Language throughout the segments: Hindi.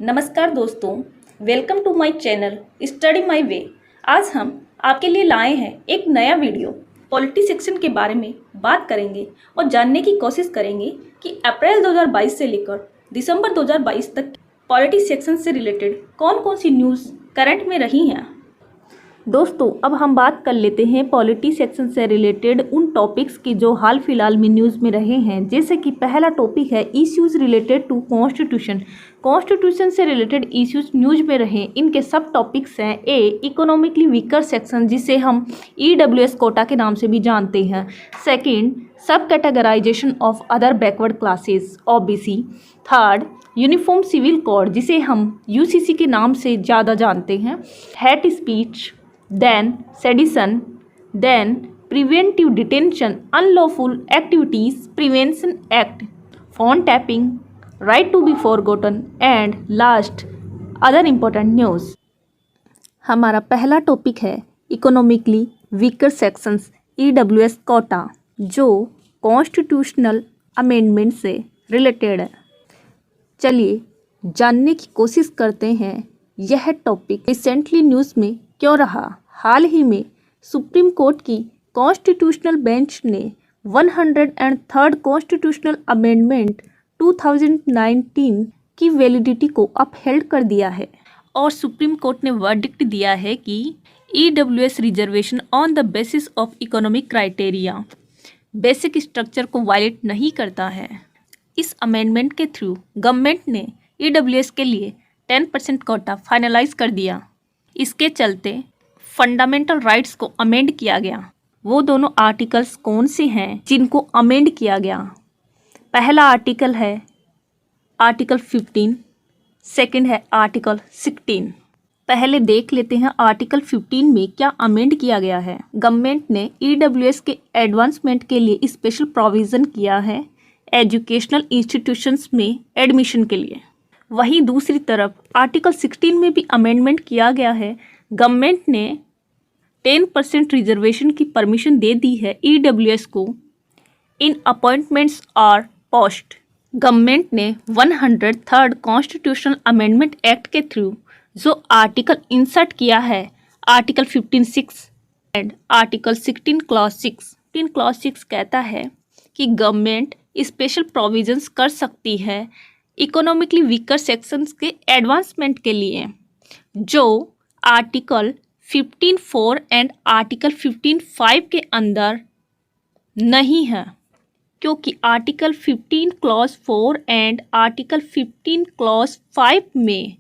नमस्कार दोस्तों, welcome to my channel study my way. आज हम आपके लिए लाए हैं एक नया वीडियो। पॉलिटी सेक्शन के बारे में बात करेंगे और जानने की कोशिश करेंगे कि अप्रैल 2022 से लेकर दिसंबर 2022 तक पॉलिटी सेक्शन से रिलेटेड कौन कौन सी न्यूज़ करंट में रही हैं। दोस्तों, अब हम बात कर लेते हैं पॉलिटी सेक्शन से रिलेटेड उन टॉपिक्स की जो हाल फिलहाल में न्यूज़ में रहे हैं। जैसे कि पहला टॉपिक है issues related to constitution. Constitution से रिलेटेड इश्यूज न्यूज़ में रहे, इनके सब टॉपिक्स हैं। ए, इकोनॉमिकली वीकर सेक्शन, जिसे हम EWS कोटा के नाम से भी जानते हैं। Second, sub categorization of other backward classes OBC। Third, uniform civil code, जिसे हम UCC के नाम से ज़्यादा जानते हैं। Hate speech, then sedition, then preventive detention, unlawful activities prevention act, phone tapping, right to be forgotten, and last other important news। हमारा पहला टॉपिक है इकोनॉमिकली वीकर सेक्शंस EWS कोटा, जो कॉन्स्टिट्यूशनल अमेंडमेंट से रिलेटेड है। चलिए जानने की कोशिश करते हैं यह टॉपिक रिसेंटली न्यूज़ में क्यों रहा। हाल ही में सुप्रीम कोर्ट की कॉन्स्टिट्यूशनल बेंच ने 103rd कॉन्स्टिट्यूशनल अमेंडमेंट 2019 की वैलिडिटी को अपहेल्ड कर दिया है और सुप्रीम कोर्ट ने वर्डिक्ट दिया है कि EWS reservation on the basis of economic criteria basic structure को वायलेट नहीं करता है। इस अमेंडमेंट के थ्रू गवर्नमेंट ने EWS के लिए 10% कोटा फाइनलाइज कर दिया। इसके चलते फंडामेंटल राइट्स को अमेंड किया गया। वो दोनों आर्टिकल्स कौन से हैं जिनको अमेंड किया गया? पहला आर्टिकल है आर्टिकल 15, सेकंड है आर्टिकल 16। पहले देख लेते हैं आर्टिकल 15 में क्या अमेंड किया गया है। गवर्नमेंट ने EWS के एडवांसमेंट के लिए स्पेशल प्रोविज़न किया है एजुकेशनल इंस्टीट्यूशंस में एडमिशन के लिए। वहीं दूसरी तरफ आर्टिकल 16 में भी अमेंडमेंट किया गया है। गवर्नमेंट ने 10% रिजर्वेशन की परमिशन दे दी है EWS को इन अपॉइंटमेंट्स और पोस्ट। गवर्नमेंट ने 103rd कॉन्स्टिट्यूशनल अमेंडमेंट एक्ट के थ्रू जो आर्टिकल इंसर्ट किया है article 15(6) and article 16 clause 6। 16 clause 6 कहता है कि गवर्नमेंट स्पेशल प्रोविजंस कर सकती है इकोनॉमिकली वीकर सेक्शंस के एडवांसमेंट के लिए, जो आर्टिकल 15(4) एंड आर्टिकल 15(5) के अंदर नहीं है, क्योंकि article 15 clause 4 and article 15 clause 5 में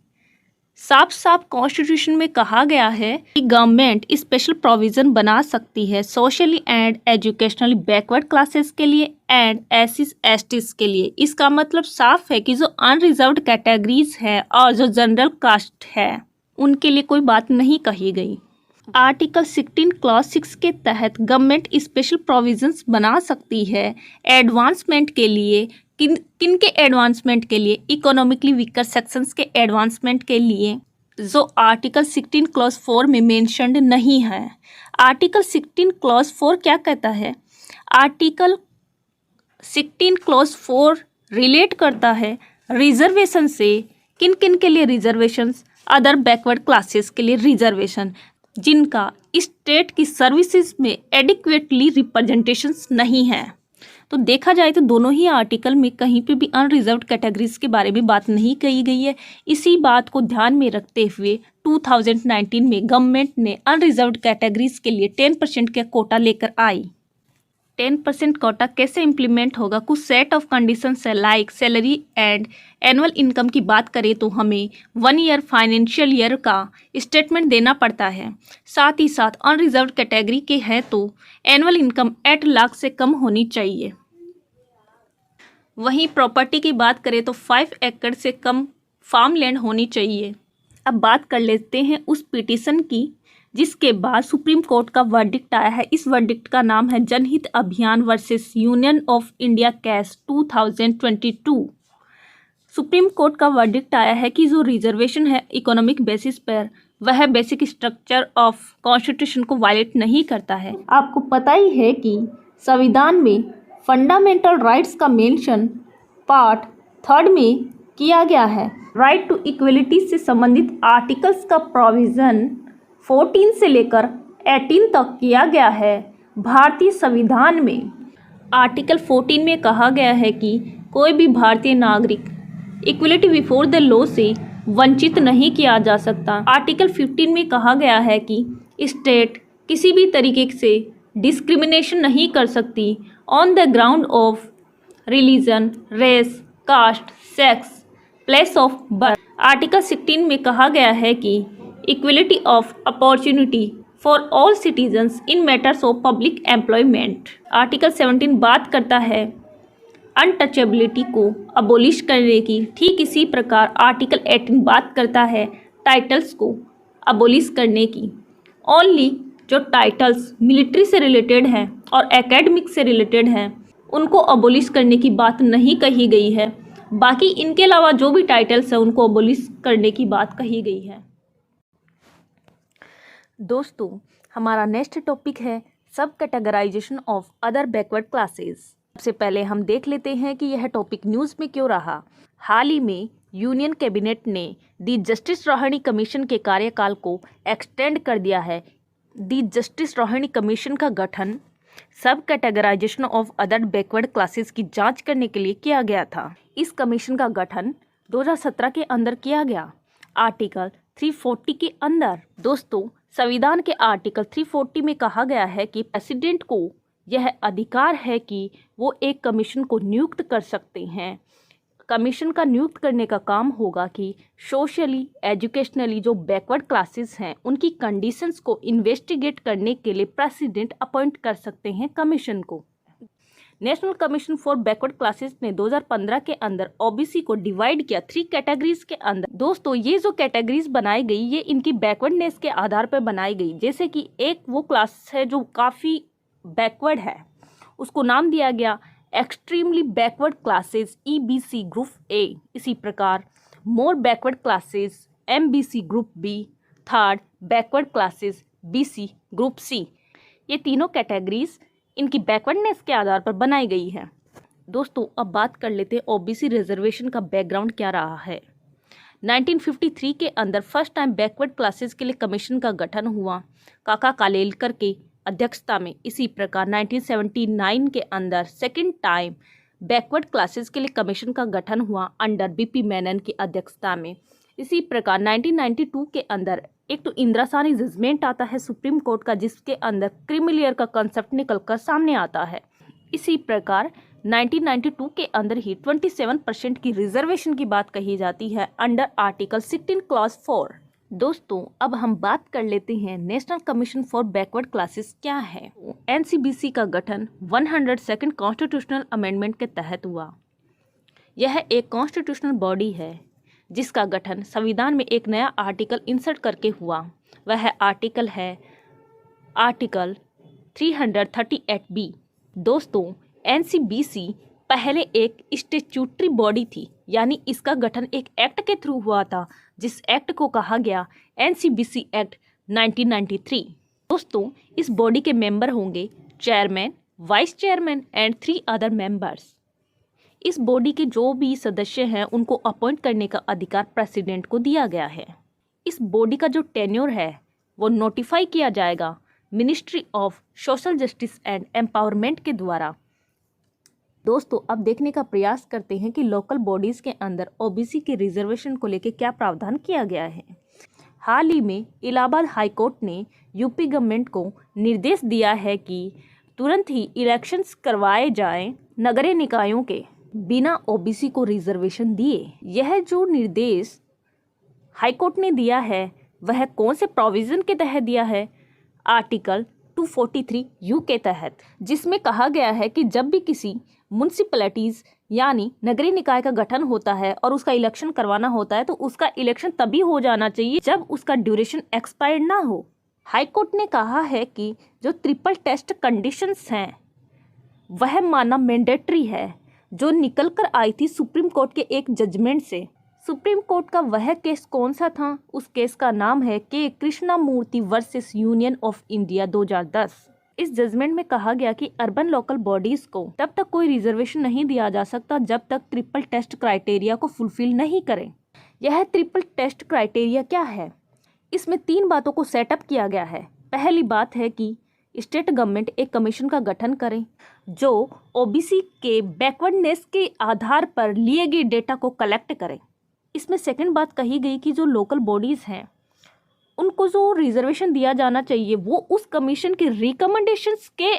साफ साफ कॉन्स्टिट्यूशन में कहा गया है कि गवर्नमेंट स्पेशल प्रोविज़न बना सकती है socially and educationally backward classes के लिए एंड SCs/STs के लिए। इसका मतलब साफ है कि जो अनरिजर्व्ड कैटेगरीज है और जो जनरल कास्ट है उनके लिए कोई बात नहीं कही गई। आर्टिकल 16 क्लॉज 6 के तहत गवर्नमेंट स्पेशल प्रोविजंस बना सकती है एडवांसमेंट के लिए। किन के एडवांसमेंट के लिए? इकोनॉमिकली वीकर सेक्शंस के एडवांसमेंट के लिए, जो आर्टिकल 16 क्लॉज 4 में मेंशन्ड नहीं है। आर्टिकल 16 क्लॉज 4 क्या कहता है? आर्टिकल 16 क्लॉज 4 रिलेट करता है रिजर्वेशन से। किन किन के लिए रिजर्वेशंस? अदर बैकवर्ड क्लासेस के लिए रिजर्वेशन, जिनका स्टेट की सर्विसेज में एडिक्वेटली रिप्रेजेंटेशंस नहीं है। तो देखा जाए तो दोनों ही आर्टिकल में कहीं पे भी अनरिजर्व्ड कैटेगरीज के बारे में बात नहीं कही गई है। इसी बात को ध्यान में रखते हुए 2019 में गवर्नमेंट ने अनरिजर्व्ड कैटेगरीज के लिए 10% का कोटा लेकर आई। 10% कोटा कैसे इम्प्लीमेंट होगा? कुछ सेट ऑफ कंडीशंस है, like salary and annual income की बात करें तो हमें 1 ईयर फाइनेंशियल ईयर का स्टेटमेंट देना पड़ता है। साथ ही साथ अनरिजर्व्ड कैटेगरी के हैं तो एनुअल इनकम 8 लाख से कम होनी चाहिए। वहीं प्रॉपर्टी की बात करें तो 5 एकड़ से कम फार्म लैंड होनी चाहिए। अब बात कर लेते हैं उस पिटीशन की जिसके बाद सुप्रीम कोर्ट का वर्डिक्ट आया है। इस वर्डिक्ट का नाम है जनहित अभियान versus union of India case 2022। Supreme court का वर्डिक्ट आया है कि जो रिजर्वेशन है इकोनॉमिक बेसिस पर, वह बेसिक स्ट्रक्चर ऑफ कॉन्स्टिट्यूशन को वायलेट नहीं करता है। आपको पता ही है कि संविधान में फंडामेंटल राइट्स का मेंशन पार्ट 3 में किया गया है। राइट टू इक्वलिटी से संबंधित आर्टिकल्स का प्रोविज़न 14 से लेकर 18 तक किया गया है। भारतीय संविधान में आर्टिकल 14 में कहा गया है कि कोई भी भारतीय नागरिक इक्वलिटी बिफोर द लॉ से वंचित नहीं किया जा सकता। आर्टिकल 15 में कहा गया है कि स्टेट किसी भी तरीके से डिस्क्रिमिनेशन नहीं कर सकती on the ground of religion, race, caste, sex, place of birth. Article 16 में कहा गया है कि equality of opportunity for all citizens in matters of public employment. Article 17 बात करता है अनटचेबिलिटी को अबोलिश करने की। ठीक इसी प्रकार आर्टिकल 18 बात करता है टाइटल्स को अबोलिश करने की। ओनली जो टाइटल्स मिलिट्री से रिलेटेड हैं और एकेडमिक से रिलेटेड हैं उनको अबोलिश करने की बात नहीं कही गई है। बाकी इनके अलावा जो भी टाइटल्स हैं उनको अबोलिश करने की बात कही गई है। दोस्तों, हमारा नेक्स्ट टॉपिक है sub categorization of other backward classes. सबसे पहले हम देख लेते हैं कि यह टॉपिक न्यूज़ में क्यों रहा। हाल ही में यूनियन कैबिनेट ने दी जस्टिस रोहिणी कमीशन के कार्यकाल को एक्सटेंड कर दिया है। दी जस्टिस रोहिणी कमीशन का गठन sub categorization of other backward classes की जांच करने के लिए किया गया था। इस कमीशन का गठन 2017 के अंदर किया गया, आर्टिकल 340 के अंदर। दोस्तों, संविधान के आर्टिकल 340 में कहा गया है कि प्रेसिडेंट को यह अधिकार है कि वो एक कमीशन को नियुक्त कर सकते हैं। कमीशन का नियुक्त करने का काम होगा कि सोशली एजुकेशनली जो बैकवर्ड क्लासेस हैं उनकी कंडीशंस को इन्वेस्टिगेट करने के लिए प्रेसिडेंट अपॉइंट कर सकते हैं कमीशन को। National commission for backward classes ने 2015 के अंदर ओबीसी को डिवाइड किया 3 कैटेगरीज के अंदर। दोस्तों, ये जो कैटेगरीज बनाई गई ये इनकी बैकवर्डनेस के आधार पर बनाई गई। जैसे कि एक वो क्लास है जो काफ़ी बैकवर्ड है, उसको नाम दिया गया extremely backward classes EBC group A। इसी प्रकार more backward classes MBC group B, third backward classes BC group C। ये तीनों कैटेगरीज इनकी बैकवर्डनेस के आधार पर बनाई गई है। दोस्तों, अब बात कर लेते हैं OBC रिजर्वेशन का बैकग्राउंड क्या रहा है। 1953 के अंदर फर्स्ट टाइम बैकवर्ड क्लासेस के लिए कमीशन का गठन हुआ काका कालेलकर के अध्यक्षता में। इसी प्रकार 1979 के अंदर सेकंड टाइम बैकवर्ड क्लासेस के लिए कमीशन का गठन हुआ अंडर BP मेनन की अध्यक्षता में। इसी प्रकार 1992 के अंदर एक तो इंदिरासानी जजमेंट आता है सुप्रीम कोर्ट का, जिसके अंदर क्रीमिलियर का कंसेप्ट निकलकर सामने आता है। इसी प्रकार 1992 के अंदर ही 27% की रिजर्वेशन की बात कही जाती है अंडर आर्टिकल 16 क्लॉज 4। दोस्तों, अब हम बात कर लेते हैं national commission for backward classes क्या है। NCBC का गठन 102nd कॉन्स्टिट्यूशनल अमेंडमेंट के तहत हुआ। यह एक कॉन्स्टिट्यूशनल बॉडी है जिसका गठन संविधान में एक नया आर्टिकल इंसर्ट करके हुआ। वह आर्टिकल है आर्टिकल 338B। दोस्तों, NCBC पहले एक स्टैट्यूटरी बॉडी थी, यानी इसका गठन एक एक्ट के थ्रू हुआ था, जिस एक्ट को कहा गया NCBC एक्ट 1993। दोस्तों, इस बॉडी के मेंबर होंगे chairman, vice chairman and 3 other members. इस बॉडी के जो भी सदस्य हैं उनको अपॉइंट करने का अधिकार प्रेसिडेंट को दिया गया है। इस बॉडी का जो टेन्योर है वो नोटिफाई किया जाएगा ministry of social justice and empowerment के द्वारा। दोस्तों, अब देखने का प्रयास करते हैं कि लोकल बॉडीज़ के अंदर OBC के रिजर्वेशन को लेकर क्या प्रावधान किया गया है। हाल ही में इलाहाबाद हाई कोर्ट ने यूपी गवर्नमेंट को निर्देश दिया है कि तुरंत ही इलेक्शंस करवाए जाएं नगरीय निकायों के बिना OBC को रिजर्वेशन दिए। यह जो निर्देश हाई कोर्ट ने दिया है वह कौन से प्रोविज़न के तहत दिया है? आर्टिकल 243U के तहत, जिसमें कहा गया है कि जब भी किसी म्यूनसिपैलिटीज़ यानी नगरीय निकाय का गठन होता है और उसका इलेक्शन करवाना होता है तो उसका इलेक्शन तभी हो जाना चाहिए जब उसका ड्यूरेशन एक्सपायर्ड ना हो। हाई कोर्ट ने कहा है कि जो ट्रिपल टेस्ट कंडीशंस हैं वह मानना मैंडेटरी है, जो निकल कर आई थी सुप्रीम कोर्ट के एक जजमेंट से। सुप्रीम कोर्ट का वह केस कौन सा था? उस केस का नाम है के कृष्णा मूर्ति वर्सेस यूनियन ऑफ इंडिया 2010। इस जजमेंट में कहा गया कि अर्बन लोकल बॉडीज को तब तक कोई रिजर्वेशन नहीं दिया जा सकता जब तक ट्रिपल टेस्ट क्राइटेरिया को फुलफिल नहीं करें। यह ट्रिपल टेस्ट क्राइटेरिया क्या है? इसमें 3 बातों को सेटअप किया गया है। पहली बात है कि स्टेट गवर्नमेंट एक कमीशन का गठन करें जो ओबीसी के बैकवर्डनेस के आधार पर लिए गए डेटा को कलेक्ट करें। इसमें सेकंड बात कही गई कि जो लोकल बॉडीज़ हैं उनको जो रिजर्वेशन दिया जाना चाहिए वो उस कमीशन के रिकमेंडेशंस के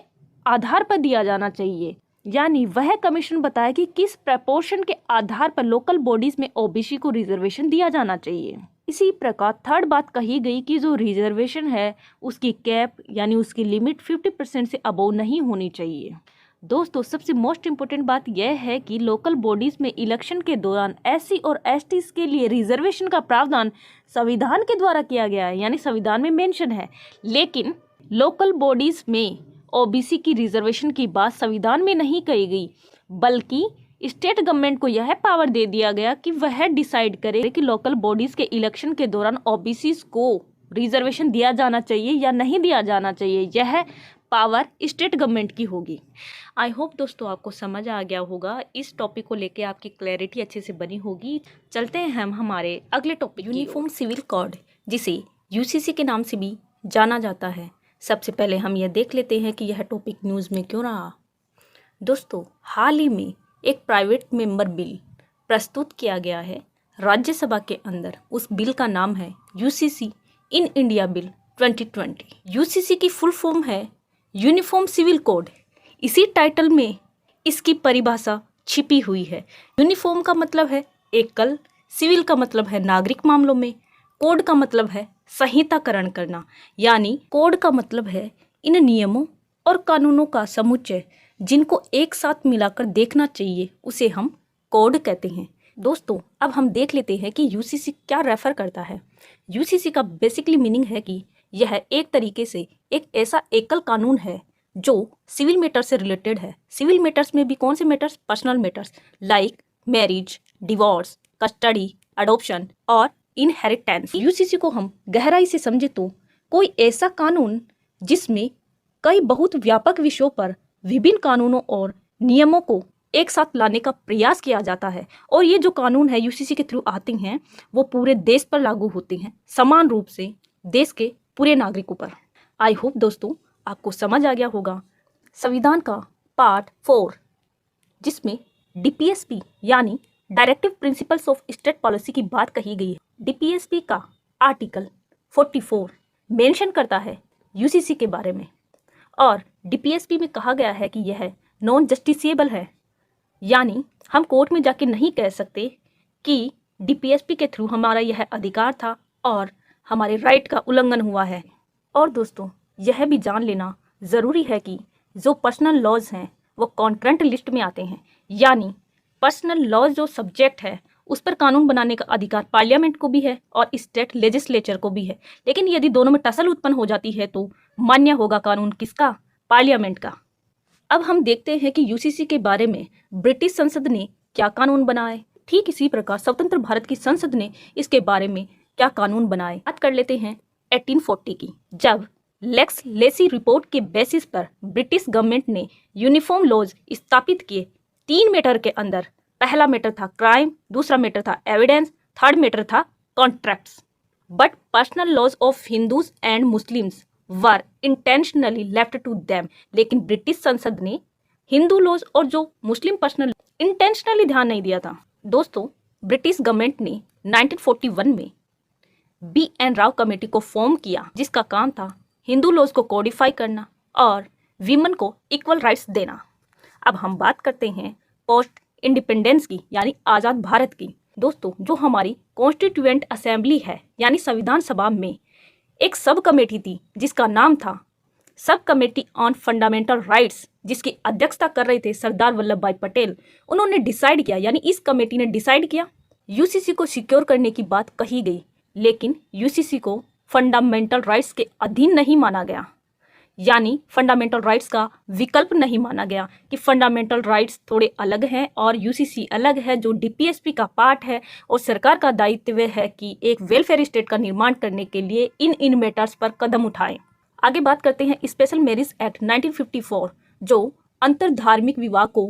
आधार पर दिया जाना चाहिए, यानी वह कमीशन बताए कि किस प्रपोर्शन के आधार पर लोकल बॉडीज में ओबीसी को रिजर्वेशन दिया जाना चाहिए। इसी प्रकार थर्ड बात कही गई कि जो रिजर्वेशन है उसकी कैप यानी उसकी लिमिट 50% से अबोव नहीं होनी चाहिए। दोस्तों, सबसे मोस्ट इम्पोर्टेंट बात यह है कि लोकल बॉडीज में इलेक्शन के दौरान एससी और एसटी के लिए रिजर्वेशन का प्रावधान संविधान के द्वारा किया गया है, यानी संविधान में मेंशन है, लेकिन लोकल बॉडीज में ओबीसी की रिजर्वेशन की बात संविधान में नहीं कही गई, बल्कि स्टेट गवर्नमेंट को यह पावर दे दिया गया कि वह डिसाइड करे कि लोकल बॉडीज के इलेक्शन के दौरान ओबीसी को रिजर्वेशन दिया जाना चाहिए या नहीं दिया जाना चाहिए। यह पावर स्टेट गवर्नमेंट की होगी। आई होप दोस्तों आपको समझ आ गया होगा। इस टॉपिक को लेके आपकी क्लैरिटी अच्छे से बनी होगी। चलते हैं हम हमारे अगले टॉपिक, यूनिफॉर्म सिविल कोड, जिसे यूसीसी के नाम से भी जाना जाता है। सबसे पहले हम यह देख लेते हैं कि यह टॉपिक न्यूज़ में क्यों रहा। दोस्तों, हाल ही में एक प्राइवेट मेंबर बिल प्रस्तुत किया गया है राज्यसभा के अंदर। उस बिल का नाम है UCC in India bill 2020। UCC की फुल फॉर्म है यूनिफॉर्म सिविल कोड। इसी टाइटल में इसकी परिभाषा छिपी हुई है। यूनिफॉर्म का मतलब है एकल, सिविल का मतलब है नागरिक मामलों में, कोड का मतलब है संहिताकरण करना, यानी कोड का मतलब है इन नियमों और कानूनों का समुच्चय जिनको एक साथ मिलाकर देखना चाहिए, उसे हम कोड कहते हैं। दोस्तों, अब हम देख लेते हैं कि यूसीसी क्या रेफर करता है। यूसीसी का बेसिकली मीनिंग है कि यह एक तरीके से एक ऐसा एकल कानून है जो सिविल मैटर्स से रिलेटेड है। सिविल मैटर्स में भी कौन से matters? Personal matters like marriage, divorce, custody, adoption और इनहेरिटेंस। यूसीसी को हम गहराई से समझे तो कोई ऐसा कानून जिसमें कई बहुत व्यापक विषयों पर विभिन्न कानूनों और नियमों को एक साथ लाने का प्रयास किया जाता है। और ये जो कानून है यूसीसी के थ्रू आते हैं वो पूरे देश पर लागू होते हैं, समान रूप से देश के पूरे नागरिकों पर। आई होप दोस्तों आपको समझ आ गया होगा। संविधान का पार्ट 4 जिसमें डीपीएसपी यानी directive principles of state policy की बात कही गई है। डीपीएसपी का आर्टिकल 44 मेंशन करता है यूसीसी के बारे में, और डीपीएसपी में कहा गया है कि यह नॉन जस्टिसिएबल है, यानी हम कोर्ट में जाके नहीं कह सकते कि डीपीएसपी के थ्रू हमारा यह अधिकार था और हमारे राइट का उल्लंघन हुआ है। और दोस्तों, यह भी जान लेना ज़रूरी है कि जो पर्सनल लॉज हैं वो कॉन्करेंट लिस्ट में आते हैं, यानी पर्सनल लॉज जो सब्जेक्ट है उस पर कानून बनाने का अधिकार पार्लियामेंट को भी है और स्टेट लेजिस्लेचर को भी है। लेकिन यदि दोनों में टसल उत्पन्न हो जाती है तो मान्य होगा कानून किसका? पार्लियामेंट का। अब हम देखते हैं कि यूसीसी के बारे में ब्रिटिश संसद ने क्या कानून बनाए, ठीक इसी प्रकार स्वतंत्र भारत की संसद ने इसके बारे में क्या कानून बनाए। बात कर लेते हैं 1840 की, जब लेक्स लेसी रिपोर्ट के बेसिस पर ब्रिटिश गवर्नमेंट ने यूनिफॉर्म लॉज स्थापित किए 3 मैटर के अंदर। पहला मैटर था क्राइम, दूसरा मैटर था एविडेंस, थर्ड मैटर था contracts. But personal laws of Hindus and Muslims were intentionally left to them. लेकिन ब्रिटिश संसद ने हिंदू लॉज और जो मुस्लिम पर्सनल इंटेंशनली ध्यान नहीं दिया था। दोस्तों, ब्रिटिश गवर्नमेंट ने 1941 में BN राव कमेटी को फॉर्म किया, जिसका काम था हिंदू लॉज को कोडिफाई करना और वीमेन को इक्वल राइट्स देना। अब हम बात करते हैं पोस्ट इंडिपेंडेंस की, यानी आज़ाद भारत की। दोस्तों, जो हमारी कॉन्स्टिट्यूएंट असेंबली है यानी संविधान सभा में एक सब कमेटी थी जिसका नाम था sub committee on fundamental rights, जिसकी अध्यक्षता कर रहे थे सरदार वल्लभ भाई पटेल। उन्होंने डिसाइड किया, यानी इस कमेटी ने डिसाइड किया, यूसीसी को सिक्योर करने की बात कही गई, लेकिन यूसीसी को फंडामेंटल राइट्स के अधीन नहीं माना गया, यानी फंडामेंटल राइट्स का विकल्प नहीं माना गया कि फंडामेंटल राइट्स थोड़े अलग हैं और यूसीसी अलग है, जो डीपीएसपी का पार्ट है। और सरकार का दायित्व है कि एक वेलफेयर स्टेट का निर्माण करने के लिए इन मैटर्स पर कदम उठाएं। आगे बात करते हैं स्पेशल मैरिज एक्ट 1954 जो अंतर धार्मिक विवाह को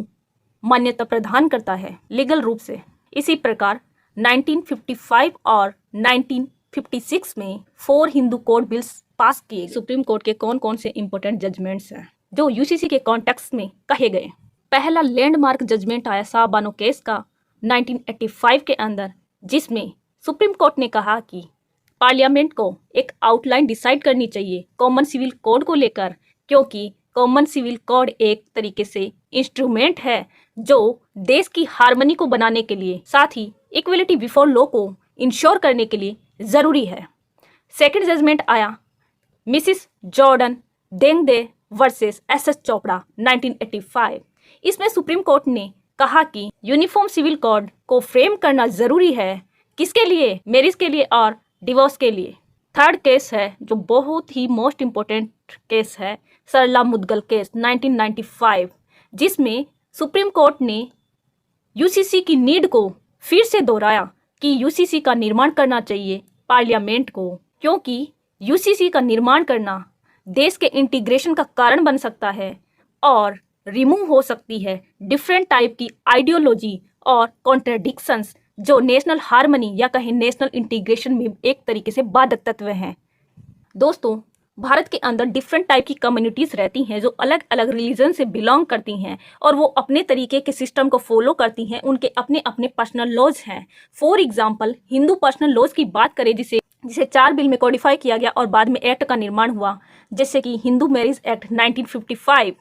मान्यता प्रदान करता है लीगल रूप से। इसी प्रकार 1955 और 1956 में 4 हिंदू कोड बिल्स पास किए। सुप्रीम कोर्ट के कौन कौन से इंपॉर्टेंट जजमेंट्स हैं जो यूसीसी के कॉन्टेक्स्ट में कहे गए। पहला लैंडमार्क जजमेंट आया साहबानो केस का 1985 के अंदर, जिसमें सुप्रीम कोर्ट ने कहा कि पार्लियामेंट को एक आउटलाइन डिसाइड करनी चाहिए कॉमन सिविल कोड को लेकर, क्योंकि कॉमन सिविल कोड एक तरीके से इंस्ट्रूमेंट है जो देश की हार्मनी को बनाने के लिए, साथ ही इक्वलिटी बिफोर लॉ को इंश्योर करने के लिए ज़रूरी है। सेकंड जजमेंट आया Mrs Jordan Diengdeh versus S S Chopra 1985। इसमें सुप्रीम कोर्ट ने कहा कि यूनिफॉर्म सिविल कोड को फ्रेम करना ज़रूरी है। किसके लिए? मैरिज के लिए और डिवोर्स के लिए। थर्ड केस है जो बहुत ही मोस्ट इम्पोर्टेंट केस है, सरला मुदगल केस 1995, जिसमें सुप्रीम कोर्ट ने यूसीसी की नीड को फिर से दोहराया कि यूसीसी का निर्माण करना चाहिए पार्लियामेंट को, क्योंकि यूसीसी का निर्माण करना देश के इंटीग्रेशन का कारण बन सकता है और रिमूव हो सकती है डिफरेंट टाइप की आइडियोलॉजी और कॉन्ट्रडिक्शंस जो नेशनल हार्मनी या कहीं नेशनल इंटीग्रेशन में एक तरीके से बाधक तत्व हैं। दोस्तों, भारत के अंदर डिफरेंट टाइप की कम्युनिटीज़ रहती हैं जो अलग अलग रिलीजन से बिलोंग करती हैं और वो अपने तरीके के सिस्टम को फॉलो करती हैं। उनके अपने अपने पर्सनल लॉज हैं। For example, Hindu personal laws की बात करें जिसे 4 बिल में कोडिफाई किया गया और बाद में एक्ट का निर्माण हुआ, जैसे कि Hindu marriage act 1955,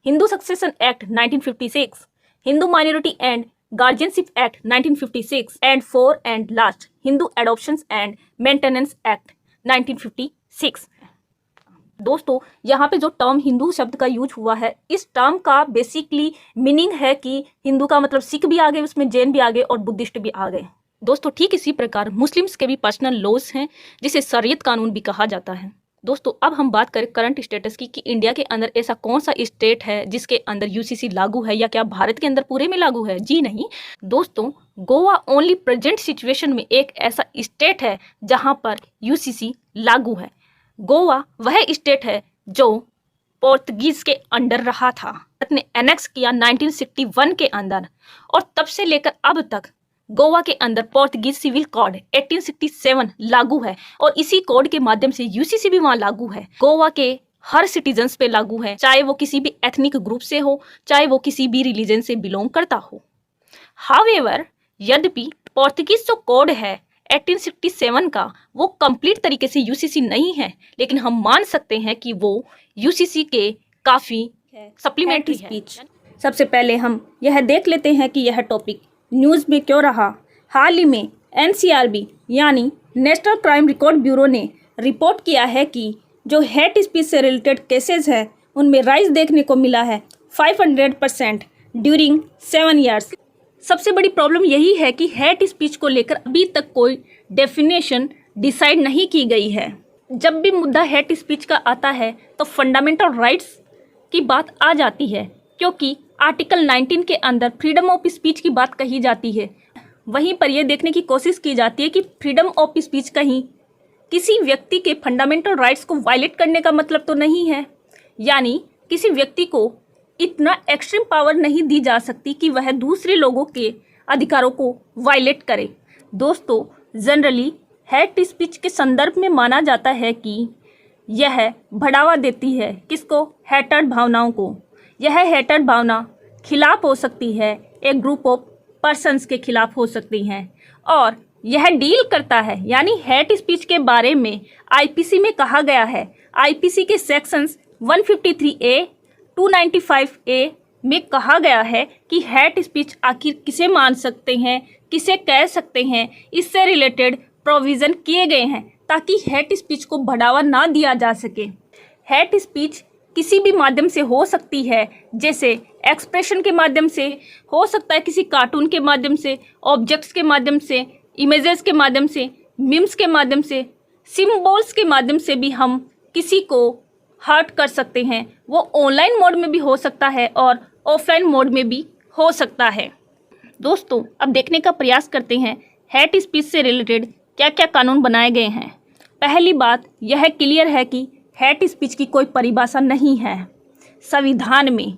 Hindu succession act 1956, Hindu minority and guardianship act 1956 and four and last Hindu adoptions and maintenance act 1956। दोस्तों, यहाँ पे जो टर्म हिंदू शब्द का यूज हुआ है, इस टर्म का बेसिकली मीनिंग है कि हिंदू का मतलब सिख भी आ गए, उसमें जैन भी आ गए और बुद्धिस्ट भी आ गए। दोस्तों, ठीक इसी प्रकार मुस्लिम्स के भी पर्सनल लॉज हैं जिसे शरीयत कानून भी कहा जाता है। दोस्तों, अब हम बात करें करंट स्टेटस की कि इंडिया के अंदर ऐसा कौन सा स्टेट है जिसके अंदर यूसीसी लागू है, या क्या भारत के अंदर पूरे में लागू है? जी नहीं दोस्तों, गोवा ओनली प्रेजेंट सिचुएशन में एक ऐसा स्टेट है जहां पर यूसीसी लागू है। गोवा वह स्टेट है जो पोर्तुगीज के अंडर रहा था, भारत ने एनेक्स किया 1961 के अंदर, और तब से लेकर अब तक गोवा के अंदर पोर्तुगीज सिविल कोड 1867 लागू है और इसी कोड के माध्यम से यूसीसी भी वहाँ लागू है। गोवा के हर सिटीजन्स पे लागू है, चाहे वो किसी भी एथनिक ग्रुप से हो, चाहे वो किसी भी रिलीजन से बिलोंग करता हो। हाउएवर, यद्यपि पोर्तुगीज जो कोड है 1867 का, वो कंप्लीट तरीके से यूसीसी नहीं है, लेकिन हम मान सकते हैं कि वो यूसीसी के काफ़ी सप्लीमेंट्री है। सबसे पहले हम यह देख लेते हैं कि यह टॉपिक न्यूज़ में क्यों रहा। हाल ही में एनसीआरबी यानी नेशनल क्राइम रिकॉर्ड ब्यूरो ने रिपोर्ट किया है कि जो हेट स्पीच से रिलेटेड केसेस है उनमें राइज देखने को मिला है 500% ड्यूरिंग 7 ईयर्स। सबसे बड़ी प्रॉब्लम यही है कि हेट स्पीच को लेकर अभी तक कोई डेफिनेशन डिसाइड नहीं की गई है। जब भी मुद्दा हेट स्पीच का आता है तो फंडामेंटल राइट्स की बात आ जाती है, क्योंकि आर्टिकल 19 के अंदर फ्रीडम ऑफ स्पीच की बात कही जाती है। वहीं पर यह देखने की कोशिश की जाती है कि फ्रीडम ऑफ स्पीच कहीं किसी व्यक्ति के फंडामेंटल राइट्स को वायलेट करने का मतलब तो नहीं है, यानी किसी व्यक्ति को इतना एक्सट्रीम पावर नहीं दी जा सकती कि वह दूसरे लोगों के अधिकारों को वायलेट करे। दोस्तों, जनरली हेट स्पीच के संदर्भ में माना जाता है कि यह बढ़ावा देती है किसको? हेटर्ड भावनाओं को। यह हेटर्ड भावना खिलाफ हो सकती है, एक ग्रुप ऑफ पर्सन्स के खिलाफ हो सकती हैं, और यह डील करता है, यानी हेट स्पीच के बारे में आईपीसी में कहा गया है। आईपीसी के सेक्शंस 153A 295A में कहा गया है कि हेट स्पीच आखिर किसे मान सकते हैं, किसे कह सकते हैं, इससे रिलेटेड प्रोविज़न किए गए हैं ताकि हेट स्पीच को बढ़ावा ना दिया जा सके। हेट स्पीच किसी भी माध्यम से हो सकती है, जैसे एक्सप्रेशन के माध्यम से हो सकता है, किसी कार्टून के माध्यम से, ऑब्जेक्ट्स के माध्यम से, इमेजेस के माध्यम से, मीम्स के माध्यम से, सिम्बॉल्स के माध्यम से भी हम किसी को हर्ट कर सकते हैं। वो ऑनलाइन मोड में भी हो सकता है और ऑफलाइन मोड में भी हो सकता है। दोस्तों, अब देखने का प्रयास करते हैं हेट स्पीच से रिलेटेड क्या क्या कानून बनाए गए हैं। पहली बात यह क्लियर है कि हेट स्पीच की कोई परिभाषा नहीं है। संविधान में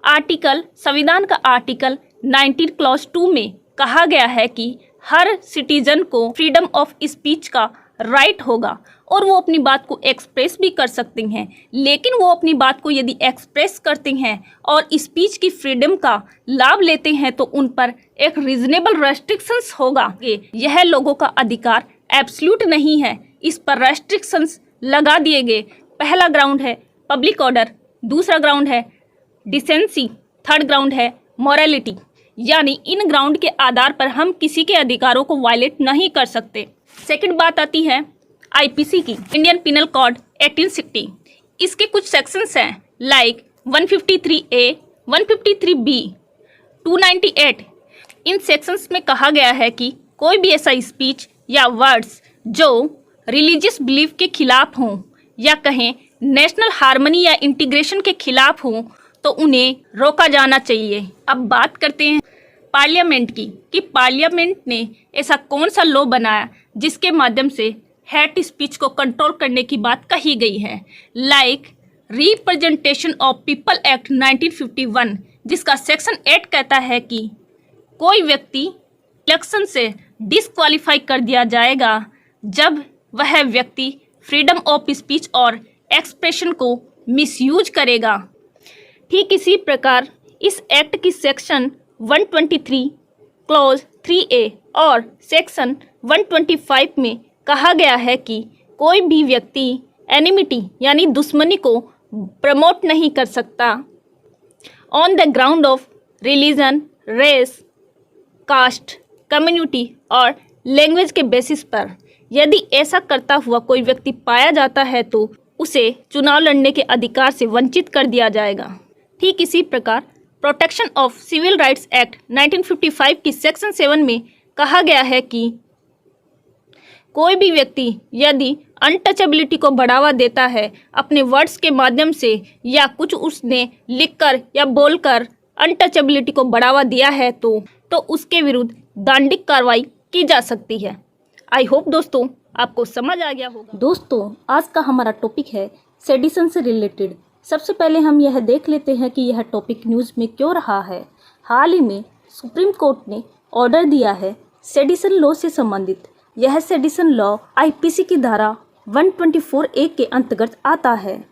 संविधान का आर्टिकल 19 क्लॉज 2 में कहा गया है कि हर सिटीजन को फ्रीडम ऑफ स्पीच का राइट होगा और वो अपनी बात को एक्सप्रेस भी कर सकते हैं। लेकिन वो अपनी बात को यदि एक्सप्रेस करते हैं और स्पीच की फ्रीडम का लाभ लेते हैं तो उन पर एक रीजनेबल रेस्ट्रिक्शंस होगा। यह लोगों का अधिकार एब्सोल्यूट नहीं है, इस पर रेस्ट्रिक्शंस लगा दिए गए। पहला ग्राउंड है पब्लिक ऑर्डर, दूसरा ग्राउंड है डिसेंसी, थर्ड ग्राउंड है मॉरलिटी। यानी इन ग्राउंड के आधार पर हम किसी के अधिकारों को वायलेट नहीं कर सकते। सेकंड बात आती है आईपीसी की, इंडियन पिनल कोड 1860। इसके कुछ सेक्शंस हैं लाइक 153A, 153B, 298। इन सेक्शंस में कहा गया है कि कोई भी ऐसा स्पीच या वर्ड्स जो रिलीजियस बिलीफ के खिलाफ हों या कहें नेशनल हार्मनी या इंटीग्रेशन के खिलाफ हों तो उन्हें रोका जाना चाहिए। अब बात करते हैं पार्लियामेंट की कि पार्लियामेंट ने ऐसा कौन सा लॉ बनाया जिसके माध्यम से हेट स्पीच को कंट्रोल करने की बात कही गई है। Like representation of people act 1951, जिसका सेक्शन 8 कहता है कि कोई व्यक्ति इलेक्शन से डिस्क्वालीफाई कर दिया जाएगा जब वह व्यक्ति फ्रीडम ऑफ स्पीच और एक्सप्रेशन को मिसयूज करेगा। ठीक इसी प्रकार इस एक्ट की सेक्शन 123 क्लॉज 3A और सेक्शन 125 में कहा गया है कि कोई भी व्यक्ति एनिमिटी यानी दुश्मनी को प्रमोट नहीं कर सकता on the ground of religion, race, caste, community और लैंग्वेज के बेसिस पर। यदि ऐसा करता हुआ कोई व्यक्ति पाया जाता है तो उसे चुनाव लड़ने के अधिकार से वंचित कर दिया जाएगा। ठीक इसी प्रकार protection of civil rights act 1955 की सेक्शन 7 में कहा गया है कि कोई भी व्यक्ति यदि अनटचेबिलिटी को बढ़ावा देता है अपने वर्ड्स के माध्यम से या कुछ उसने लिखकर या बोलकर अनटचेबिलिटी को बढ़ावा दिया है तो उसके विरुद्ध दंडिक कार्रवाई की जा सकती है। आई होप दोस्तों आपको समझ आ गया होगा। दोस्तों आज का हमारा टॉपिक है सेडिशन से रिलेटेड। सबसे पहले हम यह देख लेते हैं कि यह टॉपिक न्यूज़ में क्यों रहा है। हाल ही में सुप्रीम कोर्ट ने ऑर्डर दिया है सेडिशन लॉ से संबंधित। यह सेडिशन लॉ आईपीसी की धारा 124A के अंतर्गत आता है।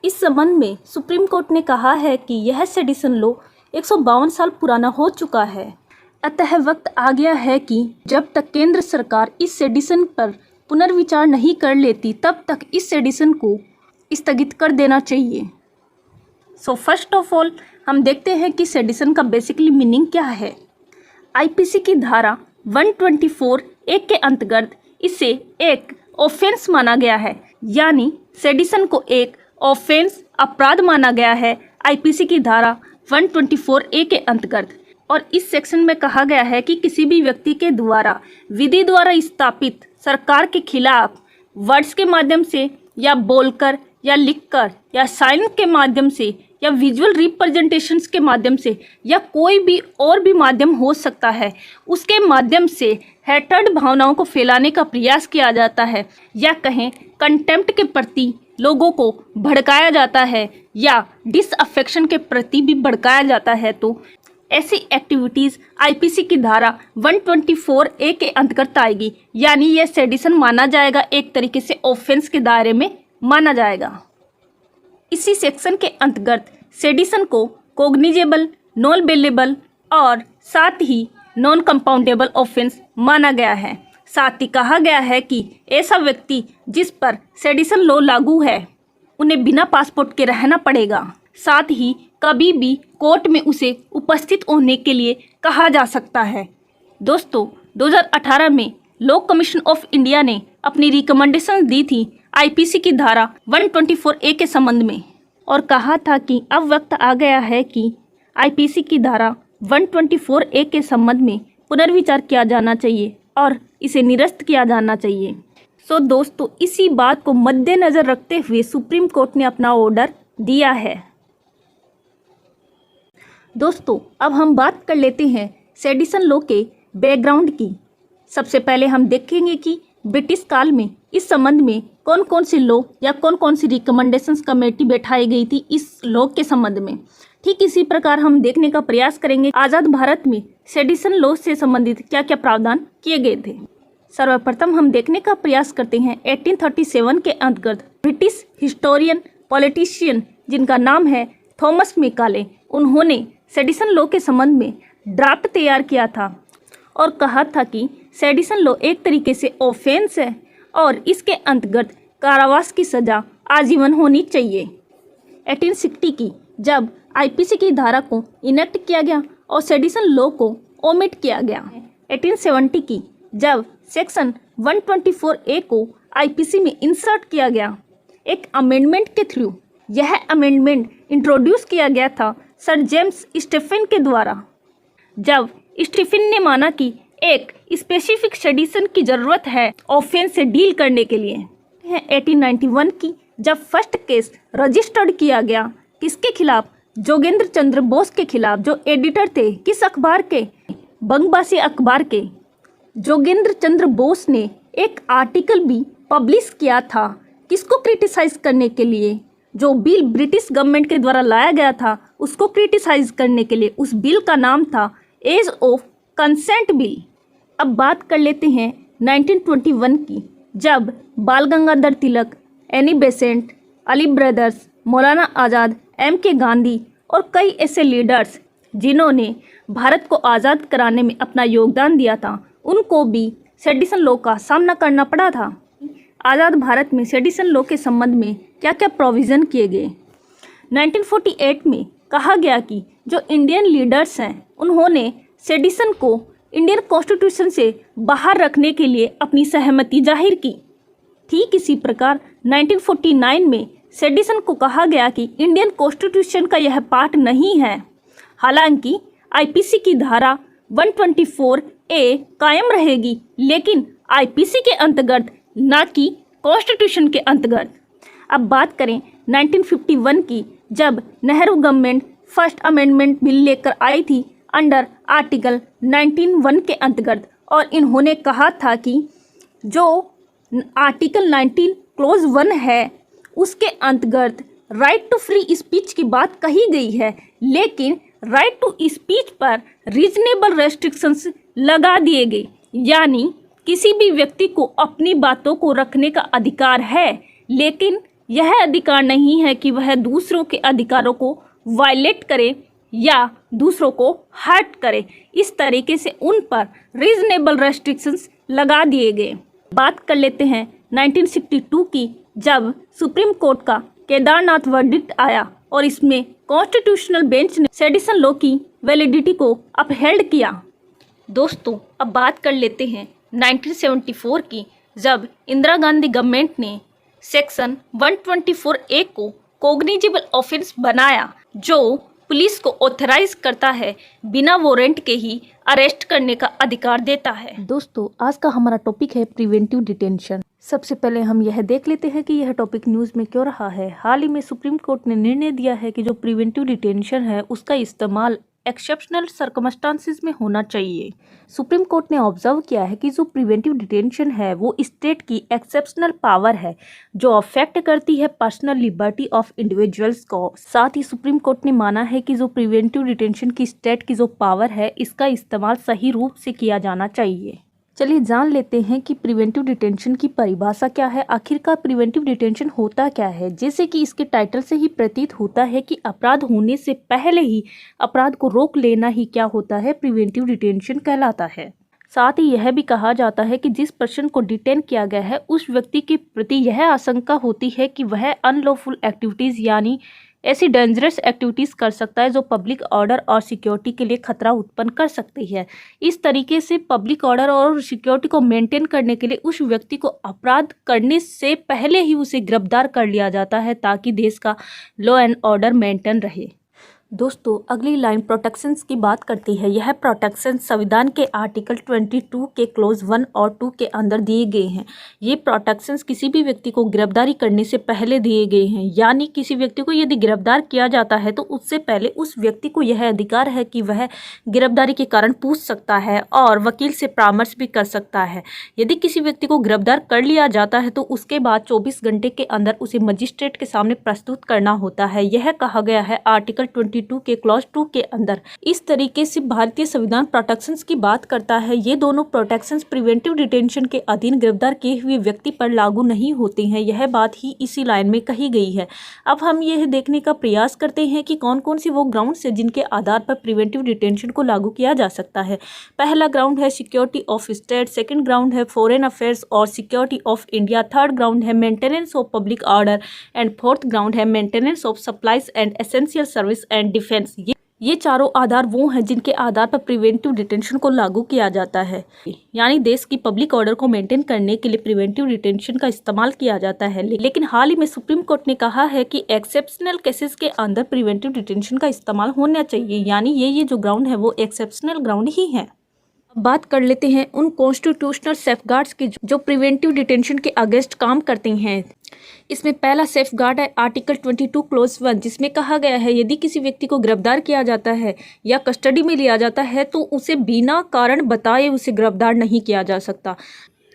इस संबंध में सुप्रीम कोर्ट ने कहा है कि यह सेडिशन लॉ 152 साल पुराना हो चुका है। अतः वक्त आ गया है कि जब तक केंद्र सरकार इस सेडिशन पर पुनर्विचार नहीं कर लेती तब तक इस सेडिशन को स्थगित कर देना चाहिए। सो फर्स्ट ऑफ ऑल हम देखते हैं कि सेडिशन का बेसिकली मीनिंग क्या है। आईपीसी की धारा 124A के अंतर्गत इसे एक ऑफेंस माना गया है, यानी सेडिशन को एक ऑफेंस अपराध माना गया है आईपीसी की धारा 124A के अंतर्गत। और इस सेक्शन में कहा गया है कि किसी भी व्यक्ति के द्वारा विधि द्वारा स्थापित सरकार के खिलाफ वर्ड्स के माध्यम से या बोलकर या लिखकर या साइन के माध्यम से या विजुअल रिप्रेजेंटेशंस के माध्यम से या कोई भी और भी माध्यम हो सकता है, उसके माध्यम से हेटर्ड भावनाओं को फैलाने का प्रयास किया जाता है या कहें कंटेम्प्ट के प्रति लोगों को भड़काया जाता है या डिसअफेक्शन के प्रति भी भड़काया जाता है, तो ऐसी एक्टिविटीज़ आईपीसी की धारा 124A के अंतर्गत आएगी। यानी यह सेडिशन माना जाएगा, एक तरीके से ऑफेंस के दायरे में माना जाएगा। इसी सेक्शन के अंतर्गत सेडिशन को कोग्निजेबल, नॉन बेलेबल और साथ ही नॉन कंपाउंडेबल ऑफेंस माना गया है। साथ ही कहा गया है कि ऐसा व्यक्ति जिस पर सेडिशन लॉ लागू है उन्हें बिना पासपोर्ट के रहना पड़ेगा। साथ ही कभी भी कोर्ट में उसे उपस्थित होने के लिए कहा जा सकता है। दोस्तों 2018 में लॉ कमीशन ऑफ इंडिया ने अपनी रिकमेंडेशन दी थी आईपीसी की धारा 124A के संबंध में और कहा था कि अब वक्त आ गया है कि आईपीसी की धारा 124A के संबंध में पुनर्विचार किया जाना चाहिए और इसे निरस्त किया जाना चाहिए। सो दोस्तों इसी बात को मद्देनज़र रखते हुए सुप्रीम कोर्ट ने अपना ऑर्डर दिया है। दोस्तों अब हम बात कर लेते हैं सेडिशन लॉ के बैकग्राउंड की। सबसे पहले हम देखेंगे कि ब्रिटिश काल में इस संबंध में कौन कौन से लॉ या कौन कौन सी रिकमेंडेशंस कमेटी बैठाई गई थी इस लॉ के संबंध में। ठीक इसी प्रकार हम देखने का प्रयास करेंगे आज़ाद भारत में सेडिशन लॉ से संबंधित क्या क्या प्रावधान किए गए थे। सर्वप्रथम हम देखने का प्रयास करते हैं 1837 के अंतर्गत ब्रिटिश हिस्टोरियन पॉलिटिशियन जिनका नाम है थॉमस मैकाले, उन्होंने सेडिशन लॉ के संबंध में ड्राफ्ट तैयार किया था और कहा था कि सेडिशन लॉ एक तरीके से ऑफेंस है और इसके अंतर्गत कारावास की सज़ा आजीवन होनी चाहिए। 1860 की जब आईपीसी की धारा को इनेक्ट किया गया और सेडिशन लॉ को ओमिट किया गया। 1870 की जब सेक्शन 124A को आईपीसी में इंसर्ट किया गया एक अमेंडमेंट के थ्रू, यह अमेंडमेंट इंट्रोड्यूस किया गया था सर जेम्स स्टीफन के द्वारा। जब स्टीफन ने माना कि एक स्पेसिफिक सेडिशन की ज़रूरत है ऑफेंस से डील करने के लिए। 1891 की जब फर्स्ट केस रजिस्टर्ड किया गया किसके खिलाफ, जोगेंद्र चंद्र बोस के खिलाफ, जो एडिटर थे किस अखबार के, बंगबासी अखबार के। जोगेंद्र चंद्र बोस ने एक आर्टिकल भी पब्लिश किया था किसको क्रिटिसाइज करने के लिए, जो बिल ब्रिटिश गवर्नमेंट के द्वारा लाया गया था उसको क्रिटिसाइज करने के लिए। उस बिल का नाम था एज ऑफ कंसेंट बिल। अब बात कर लेते हैं 1921 की जब बाल Gangadhar Tilak, Annie Besant, Ali brothers, मौलाना आज़ाद, MK गांधी और कई ऐसे लीडर्स जिन्होंने भारत को आज़ाद कराने में अपना योगदान दिया था, उनको भी सेडिशन लॉ का सामना करना पड़ा था। आज़ाद भारत में सेडिशन लॉ के संबंध में क्या क्या प्रोविज़न किए गए। 1948 में कहा गया कि जो इंडियन लीडर्स हैं उन्होंने सेडिशन को इंडियन कॉन्स्टिट्यूशन से बाहर रखने के लिए अपनी सहमति जाहिर की। ठीक इसी प्रकार 1949 में सेडिशन को कहा गया कि इंडियन कॉन्स्टिट्यूशन का यह पार्ट नहीं है। हालांकि आईपीसी की धारा 124A कायम रहेगी, लेकिन आईपीसी के अंतर्गत ना कि कॉन्स्टिट्यूशन के अंतर्गत। अब बात करें 1951 की जब Nehru government first amendment bill लेकर आई थी अंडर आर्टिकल 19(1) के अंतर्गत, और इन्होंने कहा था कि जो आर्टिकल 19 क्लोज 1 है उसके अंतर्गत राइट टू फ्री स्पीच की बात कही गई है, लेकिन राइट टू स्पीच पर रीजनेबल रेस्ट्रिक्शंस लगा दिए गए। यानी किसी भी व्यक्ति को अपनी बातों को रखने का अधिकार है, लेकिन यह अधिकार नहीं है कि वह दूसरों के अधिकारों को वायलेट करे या दूसरों को हर्ट करे। इस तरीके से उन पर रीजनेबल रेस्ट्रिक्शंस लगा दिए गए। बात कर लेते हैं 1962 की जब सुप्रीम कोर्ट का केदारनाथ वर्डिक्ट आया और इसमें कॉन्स्टिट्यूशनल बेंच ने सेडिशन लॉ की वैलिडिटी को अपहेल्ड किया। दोस्तों अब बात कर लेते हैं 1974 की जब इंदिरा गांधी गवर्नमेंट ने सेक्शन 124A को कॉग्निजेबल ऑफेंस बनाया, जो पुलिस को ऑथराइज करता है बिना वारंट के ही अरेस्ट करने का अधिकार देता है। दोस्तों आज का हमारा टॉपिक है प्रिवेंटिव डिटेंशन। सबसे पहले हम यह देख लेते हैं कि यह टॉपिक न्यूज़ में क्यों रहा है। हाल ही में सुप्रीम कोर्ट ने निर्णय दिया है कि जो प्रिवेंटिव डिटेंशन है उसका इस्तेमाल एक्सेप्शनल सर्कमस्टांसिस में होना चाहिए। सुप्रीम कोर्ट ने ऑब्जर्व किया है कि जो प्रिवेंटिव डिटेंशन है वो स्टेट की एक्सेप्शनल पावर है जो अफेक्ट करती है पर्सनल लिबर्टी ऑफ इंडिविजुअल्स को। साथ ही सुप्रीम कोर्ट ने माना है कि जो प्रिवेंटिव डिटेंशन की स्टेट की जो पावर है इसका इस्तेमाल सही रूप से किया जाना चाहिए। चलिए जान लेते हैं कि प्रिवेंटिव डिटेंशन की परिभाषा क्या है, आखिरकार प्रिवेंटिव डिटेंशन होता क्या है। जैसे कि इसके टाइटल से ही प्रतीत होता है कि अपराध होने से पहले ही अपराध को रोक लेना ही क्या होता है, प्रिवेंटिव डिटेंशन कहलाता है। साथ ही यह भी कहा जाता है कि जिस पर्सन को डिटेन किया गया है उस व्यक्ति के प्रति यह आशंका होती है कि वह अनलॉफुल एक्टिविटीज़ यानी ऐसी डेंजरस एक्टिविटीज़ कर सकता है जो पब्लिक ऑर्डर और सिक्योरिटी के लिए खतरा उत्पन्न कर सकती है। इस तरीके से पब्लिक ऑर्डर और सिक्योरिटी को मेंटेन करने के लिए उस व्यक्ति को अपराध करने से पहले ही उसे गिरफ्तार कर लिया जाता है ताकि देश का लॉ एंड ऑर्डर मेंटेन रहे। दोस्तों अगली लाइन प्रोटेक्शंस की बात करती है। यह प्रोटेक्शन संविधान के आर्टिकल 22 के क्लोज 1 और 2 के अंदर दिए गए हैं। ये प्रोटेक्शंस किसी भी व्यक्ति को गिरफ्तारी करने से पहले दिए गए हैं, यानी किसी व्यक्ति को यदि गिरफ्तार किया जाता है तो उससे पहले उस व्यक्ति को यह अधिकार है कि वह गिरफ्तारी के कारण पूछ सकता है और वकील से परामर्श भी कर सकता है। यदि किसी व्यक्ति को गिरफ्तार कर लिया जाता है तो उसके बाद 24 घंटे के अंदर उसे मजिस्ट्रेट के सामने प्रस्तुत करना होता है। यह कहा गया है आर्टिकल 22 के क्लॉज 2 के अंदर। इस तरीके से भारतीय संविधान प्रोटेक्शंस की बात करता है। ये दोनों प्रोटेक्शंस प्रिवेंटिव डिटेंशन के अधीन गिरफ्तार किए हुए व्यक्ति पर लागू नहीं होते हैं। यह बात ही इसी लाइन में कही गई है। अब हम यह देखने का प्रयास करते हैं कि कौन कौन से वो ग्राउंड्स हैं जिनके आधार पर प्रिवेंटिव डिटेंशन को लागू किया जा सकता है। पहला ग्राउंड है security of state, second ground है फॉरेन अफेयर्स और security of India, third ground है maintenance of public order and fourth ground है maintenance of supplies and essential service and defence. ये चारों आधार वो हैं जिनके आधार पर प्रिवेंटिव डिटेंशन को लागू किया जाता है, यानी देश की पब्लिक ऑर्डर को मेंटेन करने के लिए प्रिवेंटिव डिटेंशन का इस्तेमाल किया जाता है। लेकिन हाल ही में सुप्रीम कोर्ट ने कहा है कि एक्सेप्शनल केसेस के अंदर प्रिवेंटिव डिटेंशन का इस्तेमाल होना चाहिए, यानी ये जो ग्राउंड है वो एक्सेप्शनल ग्राउंड ही है। बात कर लेते हैं उन कॉन्स्टिट्यूशनल सेफगार्ड्स की जो प्रिवेंटिव डिटेंशन के अगेंस्ट काम करते हैं। इसमें पहला सेफगार्ड है आर्टिकल 22 क्लोज 1, जिसमें कहा गया है यदि किसी व्यक्ति को गिरफ्तार किया जाता है या कस्टडी में लिया जाता है तो उसे बिना कारण बताए उसे गिरफ्तार नहीं किया जा सकता।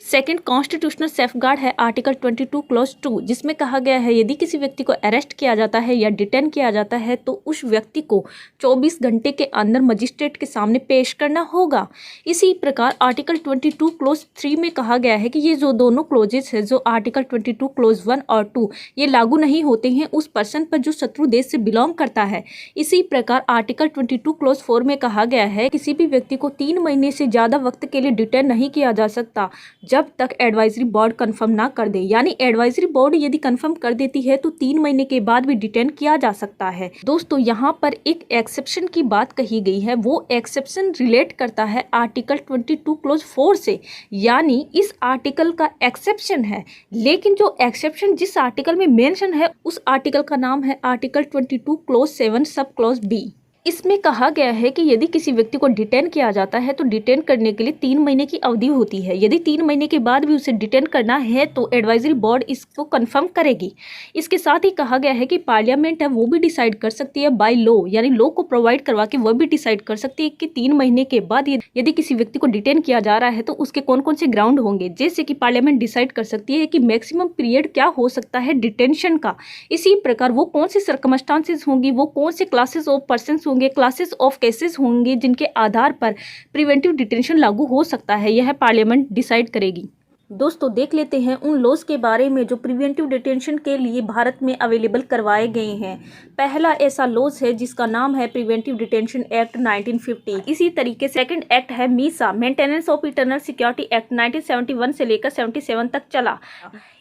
सेकंड कॉन्स्टिट्यूशनल सेफगार्ड है आर्टिकल 22 क्लॉज 2, जिसमें कहा गया है यदि किसी व्यक्ति को अरेस्ट किया जाता है या डिटेन किया जाता है तो उस व्यक्ति को 24 घंटे के अंदर मजिस्ट्रेट के सामने पेश करना होगा। इसी प्रकार आर्टिकल 22 क्लॉज 3 में कहा गया है कि ये जो दोनों क्लोजेस है, जो आर्टिकल 22 क्लॉज 1 और 2, ये लागू नहीं होते हैं उस पर्सन पर जो शत्रु देश से बिलोंग करता है। इसी प्रकार आर्टिकल 22 क्लॉज 4 में कहा गया है किसी भी व्यक्ति को 3 महीने से ज़्यादा वक्त के लिए डिटेन नहीं किया जा सकता जब तक एडवाइजरी बोर्ड कंफर्म ना कर दे, यानी एडवाइजरी बोर्ड यदि कंफर्म कर देती है तो 3 महीने के बाद भी डिटेन किया जा सकता है। दोस्तों यहाँ पर एक एक्सेप्शन की बात कही गई है, वो एक्सेप्शन रिलेट करता है आर्टिकल 22 क्लोज 4 से, यानी इस आर्टिकल का एक्सेप्शन है। लेकिन जो एक्सेप्शन जिस आर्टिकल में मेंशन है उस आर्टिकल का नाम है आर्टिकल 22 क्लोज 7 सब क्लोज बी। इसमें कहा गया है कि यदि किसी व्यक्ति को डिटेन किया जाता है तो डिटेन करने के लिए 3 महीने की अवधि होती है। यदि 3 महीने के बाद भी उसे डिटेन करना है तो एडवाइजरी बोर्ड इसको कंफर्म करेगी। इसके साथ ही कहा गया है कि पार्लियामेंट है वो भी डिसाइड कर सकती है बाय लॉ, यानी लॉ को प्रोवाइड करवा के वह भी डिसाइड कर सकती है कि 3 महीने के बाद यदि किसी व्यक्ति को डिटेन किया जा रहा है तो उसके कौन कौन से ग्राउंड होंगे। जैसे कि पार्लियामेंट डिसाइड कर सकती है कि मैक्सिमम पीरियड क्या हो सकता है डिटेंशन का। इसी प्रकार वो कौन सी सर्कमस्टांसेस होंगी, वो कौन से क्लासेस ऑफ पर्सन होंगे, क्लासेस ऑफ केसेस होंगे जिनके आधार पर प्रिवेंटिव डिटेंशन लागू हो सकता है, यह पार्लियामेंट डिसाइड करेगी। दोस्तों देख लेते हैं उन लॉज के बारे में जो प्रिवेंटिव डिटेंशन के लिए भारत में अवेलेबल करवाए गए हैं। पहला ऐसा लॉज है जिसका नाम है प्रिवेंटिव डिटेंशन एक्ट 1950। इसी तरीके सेकंड एक्ट है Misa maintenance of internal security act 1971 से लेकर 77 तक चला।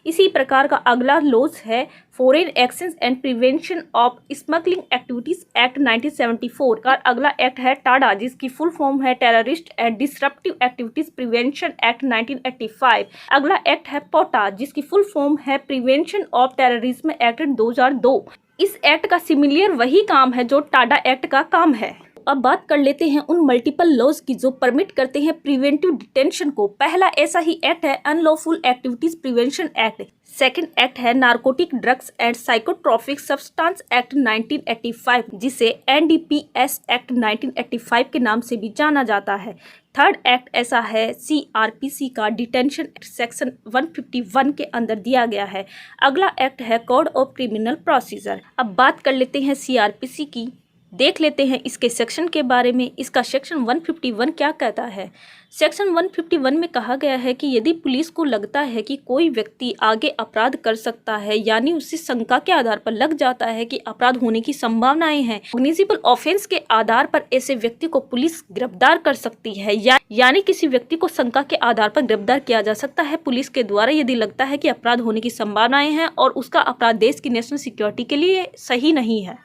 इसी प्रकार का अगला लॉज है foreign action and prevention of smuggling activities act 1974 का अगला एक्ट है टाडा, जिसकी फुल फॉर्म है terrorist and disruptive activities prevention act 1985। अगला एक्ट है पोटा, जिसकी फुल फॉर्म है प्रिवेंशन ऑफ टेररिज्म एक्ट 2002। इस एक्ट का सिमिलियर वही काम है जो टाडा एक्ट का काम है। अब बात कर लेते हैं उन मल्टीपल लॉज की जो परमिट करते हैं प्रिवेंटिव डिटेंशन को। पहला ऐसा ही एक्ट है unlawful activities prevention act. Second act है narcotic drugs and psychotropic substance act 1985, जिसे एनडीपीएस एक्ट 1985 के नाम से भी जाना जाता है। थर्ड एक्ट ऐसा है सीआरपीसी का डिटेंशन एक्ट सेक्शन 151 के अंदर दिया गया है। अगला एक्ट है कोड ऑफ क्रिमिनल प्रोसीजर। अब बात कर लेते हैं सीआरपीसी की, देख लेते हैं इसके सेक्शन के बारे में। इसका सेक्शन 151 क्या कहता है। सेक्शन 151 में कहा गया है कि यदि पुलिस को लगता है कि कोई व्यक्ति आगे अपराध कर सकता है, यानी उससे शंका के आधार पर लग जाता है कि अपराध होने की संभावनाएं हैं, कॉग्निजेबल ऑफेंस के आधार पर ऐसे व्यक्ति को पुलिस गिरफ्तार कर सकती है, यानी किसी व्यक्ति को शंका के आधार पर गिरफ्तार किया जा सकता है पुलिस के द्वारा यदि लगता है कि अपराध होने की संभावनाएं हैं और उसका अपराध देश की नेशनल सिक्योरिटी के लिए सही नहीं है।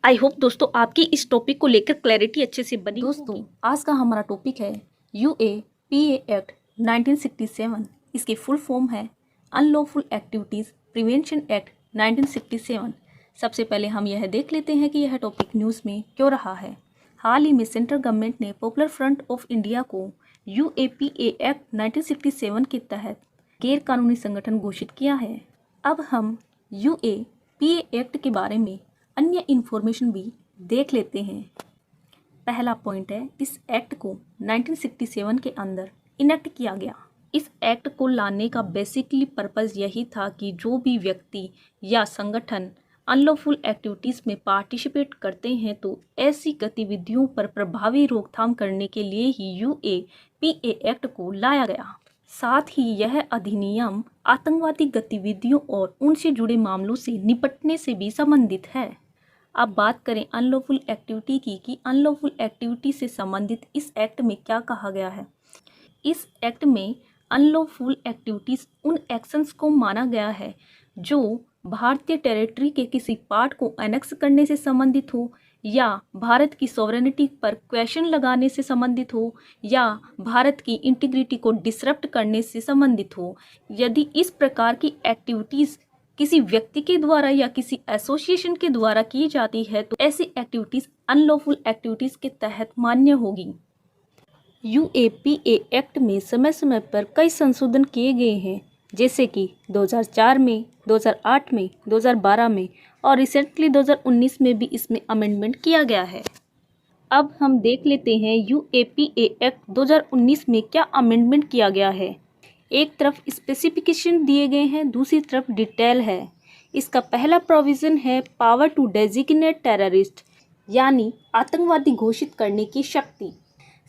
आई होप दोस्तों आपकी इस टॉपिक को लेकर क्लैरिटी अच्छे से बनी। दोस्तों आज का हमारा टॉपिक है यूएपीए एक्ट 1967। इसकी फुल फॉर्म है अनलॉफुल एक्टिविटीज़ प्रिवेंशन एक्ट 1967। सबसे पहले हम यह देख लेते हैं कि यह टॉपिक न्यूज़ में क्यों रहा है। हाल ही में सेंट्रल गवर्नमेंट ने पॉपुलर फ्रंट ऑफ इंडिया को UAPA एक्ट 1967 के तहत गैर कानूनी संगठन घोषित किया है। अब हम UAPA एक्ट के बारे में अन्य इन्फॉर्मेशन भी देख लेते हैं। पहला पॉइंट है, इस एक्ट को 1967 के अंदर इनेक्ट किया गया। इस एक्ट को लाने का बेसिकली पर्पस यही था कि जो भी व्यक्ति या संगठन अनलॉफुल एक्टिविटीज़ में पार्टिसिपेट करते हैं तो ऐसी गतिविधियों पर प्रभावी रोकथाम करने के लिए ही UAPA एक्ट को लाया गया। साथ ही यह अधिनियम आतंकवादी गतिविधियों और उनसे जुड़े मामलों से निपटने से भी संबंधित है। अब बात करें अनलॉफुल एक्टिविटी की कि अनलॉफुल एक्टिविटी से संबंधित इस एक्ट में क्या कहा गया है। इस एक्ट में अनलॉफुल एक्टिविटीज़ उन एक्शंस को माना गया है जो भारतीय टेरिटरी के किसी पार्ट को एनेक्स करने से संबंधित हो, या भारत की सॉवरेनिटी पर क्वेश्चन लगाने से संबंधित हो, या भारत की इंटीग्रिटी को डिसरप्ट करने से संबंधित हो। यदि इस प्रकार की एक्टिविटीज़ किसी व्यक्ति के द्वारा या किसी एसोसिएशन के द्वारा की जाती है तो ऐसी एक्टिविटीज़ अनलॉफुल एक्टिविटीज़ के तहत मान्य होगी। UAPA एक्ट में समय समय पर कई संशोधन किए गए हैं, जैसे कि 2004 में, 2008 में, 2012 में और रिसेंटली 2019 में भी इसमें अमेंडमेंट किया गया है। अब हम देख लेते हैं UAPA एक्ट 2019 में क्या अमेंडमेंट किया गया है। एक तरफ स्पेसिफिकेशन दिए गए हैं, दूसरी तरफ डिटेल है। इसका पहला प्रोविज़न है पावर टू डेजिग्नेट टेररिस्ट, यानी आतंकवादी घोषित करने की शक्ति।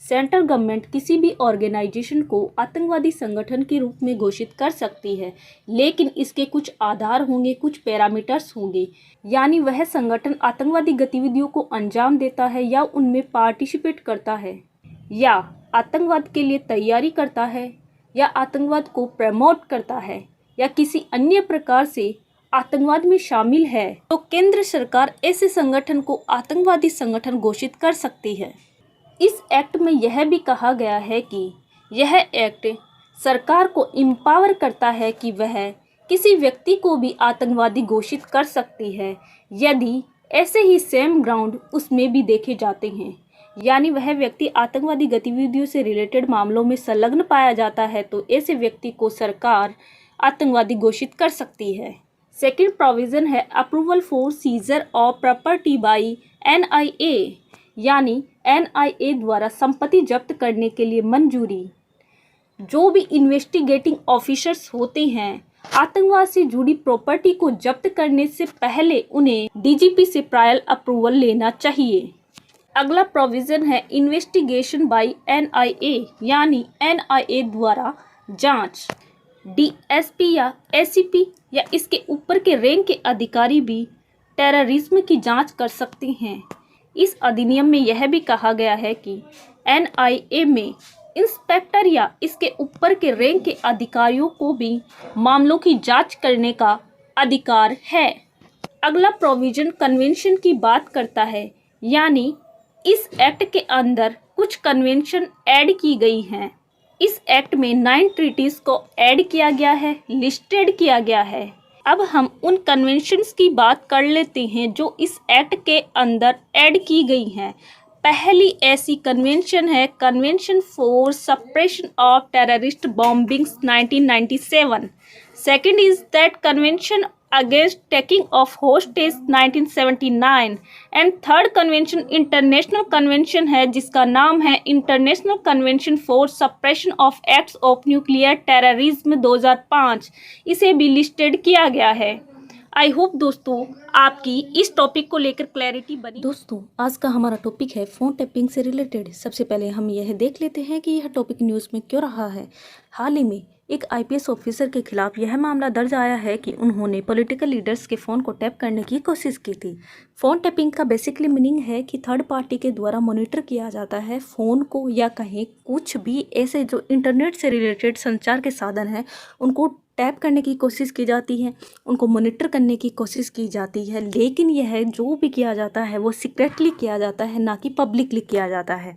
सेंट्रल गवर्नमेंट किसी भी ऑर्गेनाइजेशन को आतंकवादी संगठन के रूप में घोषित कर सकती है, लेकिन इसके कुछ आधार होंगे, कुछ पैरामीटर्स होंगे, यानी वह संगठन आतंकवादी गतिविधियों को अंजाम देता है या उनमें पार्टिसिपेट करता है, या आतंकवाद के लिए तैयारी करता है, या आतंकवाद को प्रमोट करता है, या किसी अन्य प्रकार से आतंकवाद में शामिल है, तो केंद्र सरकार ऐसे संगठन को आतंकवादी संगठन घोषित कर सकती है। इस एक्ट में यह भी कहा गया है कि यह एक्ट सरकार को एम्पावर करता है कि वह किसी व्यक्ति को भी आतंकवादी घोषित कर सकती है यदि ऐसे ही सेम ग्राउंड उसमें भी देखे जाते हैं, यानी वह व्यक्ति आतंकवादी गतिविधियों से रिलेटेड मामलों में संलग्न पाया जाता है तो ऐसे व्यक्ति को सरकार आतंकवादी घोषित कर सकती है। सेकेंड प्रोविज़न है approval for scissor of property by NIA, यानी NIA द्वारा संपत्ति जब्त करने के लिए मंजूरी। जो भी इन्वेस्टिगेटिंग ऑफिसर्स होते हैं, आतंकवाद से जुड़ी प्रॉपर्टी को जब्त करने से पहले उन्हें DGP से प्रायर अप्रूवल लेना चाहिए। अगला प्रोविज़न है इन्वेस्टिगेशन बाय NIA, यानी NIA द्वारा जांच। DSP या ACP या इसके ऊपर के रैंक के अधिकारी भी टेररिज्म की जांच कर सकते हैं। इस अधिनियम में यह भी कहा गया है कि NIA में इंस्पेक्टर या इसके ऊपर के रैंक के अधिकारियों को भी मामलों की जांच करने का अधिकार है। अगला प्रोविज़न कन्वेंशन की बात करता है, यानी इस एक्ट के अंदर कुछ कन्वेंशन ऐड की गई हैं। इस एक्ट में 9 ट्रीटीज़ को ऐड किया गया है, लिस्टेड किया गया है। अब हम उन कन्वेंशंस की बात कर लेते हैं जो इस एक्ट के अंदर ऐड की गई हैं। पहली ऐसी कन्वेंशन है convention for suppression of terrorist bombings 1997। Second is that convention against taking of hostage 1979 and third convention international convention है जिसका नाम है international convention for suppression of acts of nuclear terrorism 2005। इसे भी लिस्टेड किया गया है। आई होप दोस्तों आपकी इस टॉपिक को लेकर क्लैरिटी बनी। दोस्तों आज का हमारा टॉपिक है फ़ोन टैपिंग से रिलेटेड। सबसे पहले हम यह देख लेते हैं कि यह टॉपिक न्यूज़ में क्यों रहा है। हाल ही में एक IPS ऑफिसर के खिलाफ यह मामला दर्ज आया है कि उन्होंने पॉलिटिकल लीडर्स के फ़ोन को टैप करने की कोशिश की थी। फ़ोन टैपिंग का बेसिकली मीनिंग है कि थर्ड पार्टी के द्वारा मॉनिटर किया जाता है फ़ोन को, या कहीं कुछ भी ऐसे जो इंटरनेट से रिलेटेड संचार के साधन हैं उनको टैप करने की कोशिश की जाती है, उनको मॉनिटर करने की कोशिश की जाती है। लेकिन यह जो भी किया जाता है वो सीक्रेटली किया जाता है, ना कि पब्लिकली किया जाता है।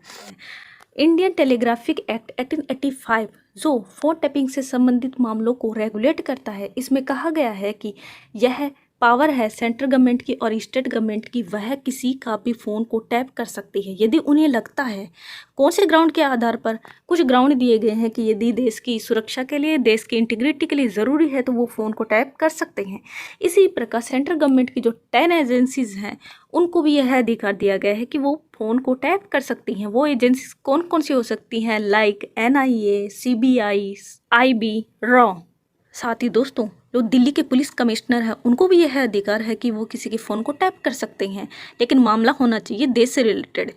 इंडियन टेलीग्राफिक एक्ट 1885 जो फ़ोन टैपिंग से संबंधित मामलों को रेगुलेट करता है, इसमें कहा गया है कि यह पावर है सेंट्रल गवर्नमेंट की और स्टेट गवर्नमेंट की, वह किसी का भी फ़ोन को टैप कर सकती है यदि उन्हें लगता है। कौन से ग्राउंड के आधार पर? कुछ ग्राउंड दिए गए हैं कि यदि देश की सुरक्षा के लिए, देश की इंटीग्रिटी के लिए ज़रूरी है तो वो फ़ोन को टैप कर सकते हैं। इसी प्रकार सेंट्रल गवर्नमेंट की जो 10 एजेंसीज़ हैं उनको भी यह अधिकार दिया गया है कि वो फ़ोन को टैप कर सकती हैं। वो एजेंसीज कौन कौन सी हो सकती हैं? Like NIA, CBI, IB, raw. साथ ही दोस्तों, जो दिल्ली के पुलिस कमिश्नर हैं उनको भी यह अधिकार है कि वो किसी के फ़ोन को टैप कर सकते हैं, लेकिन मामला होना चाहिए देश से रिलेटेड।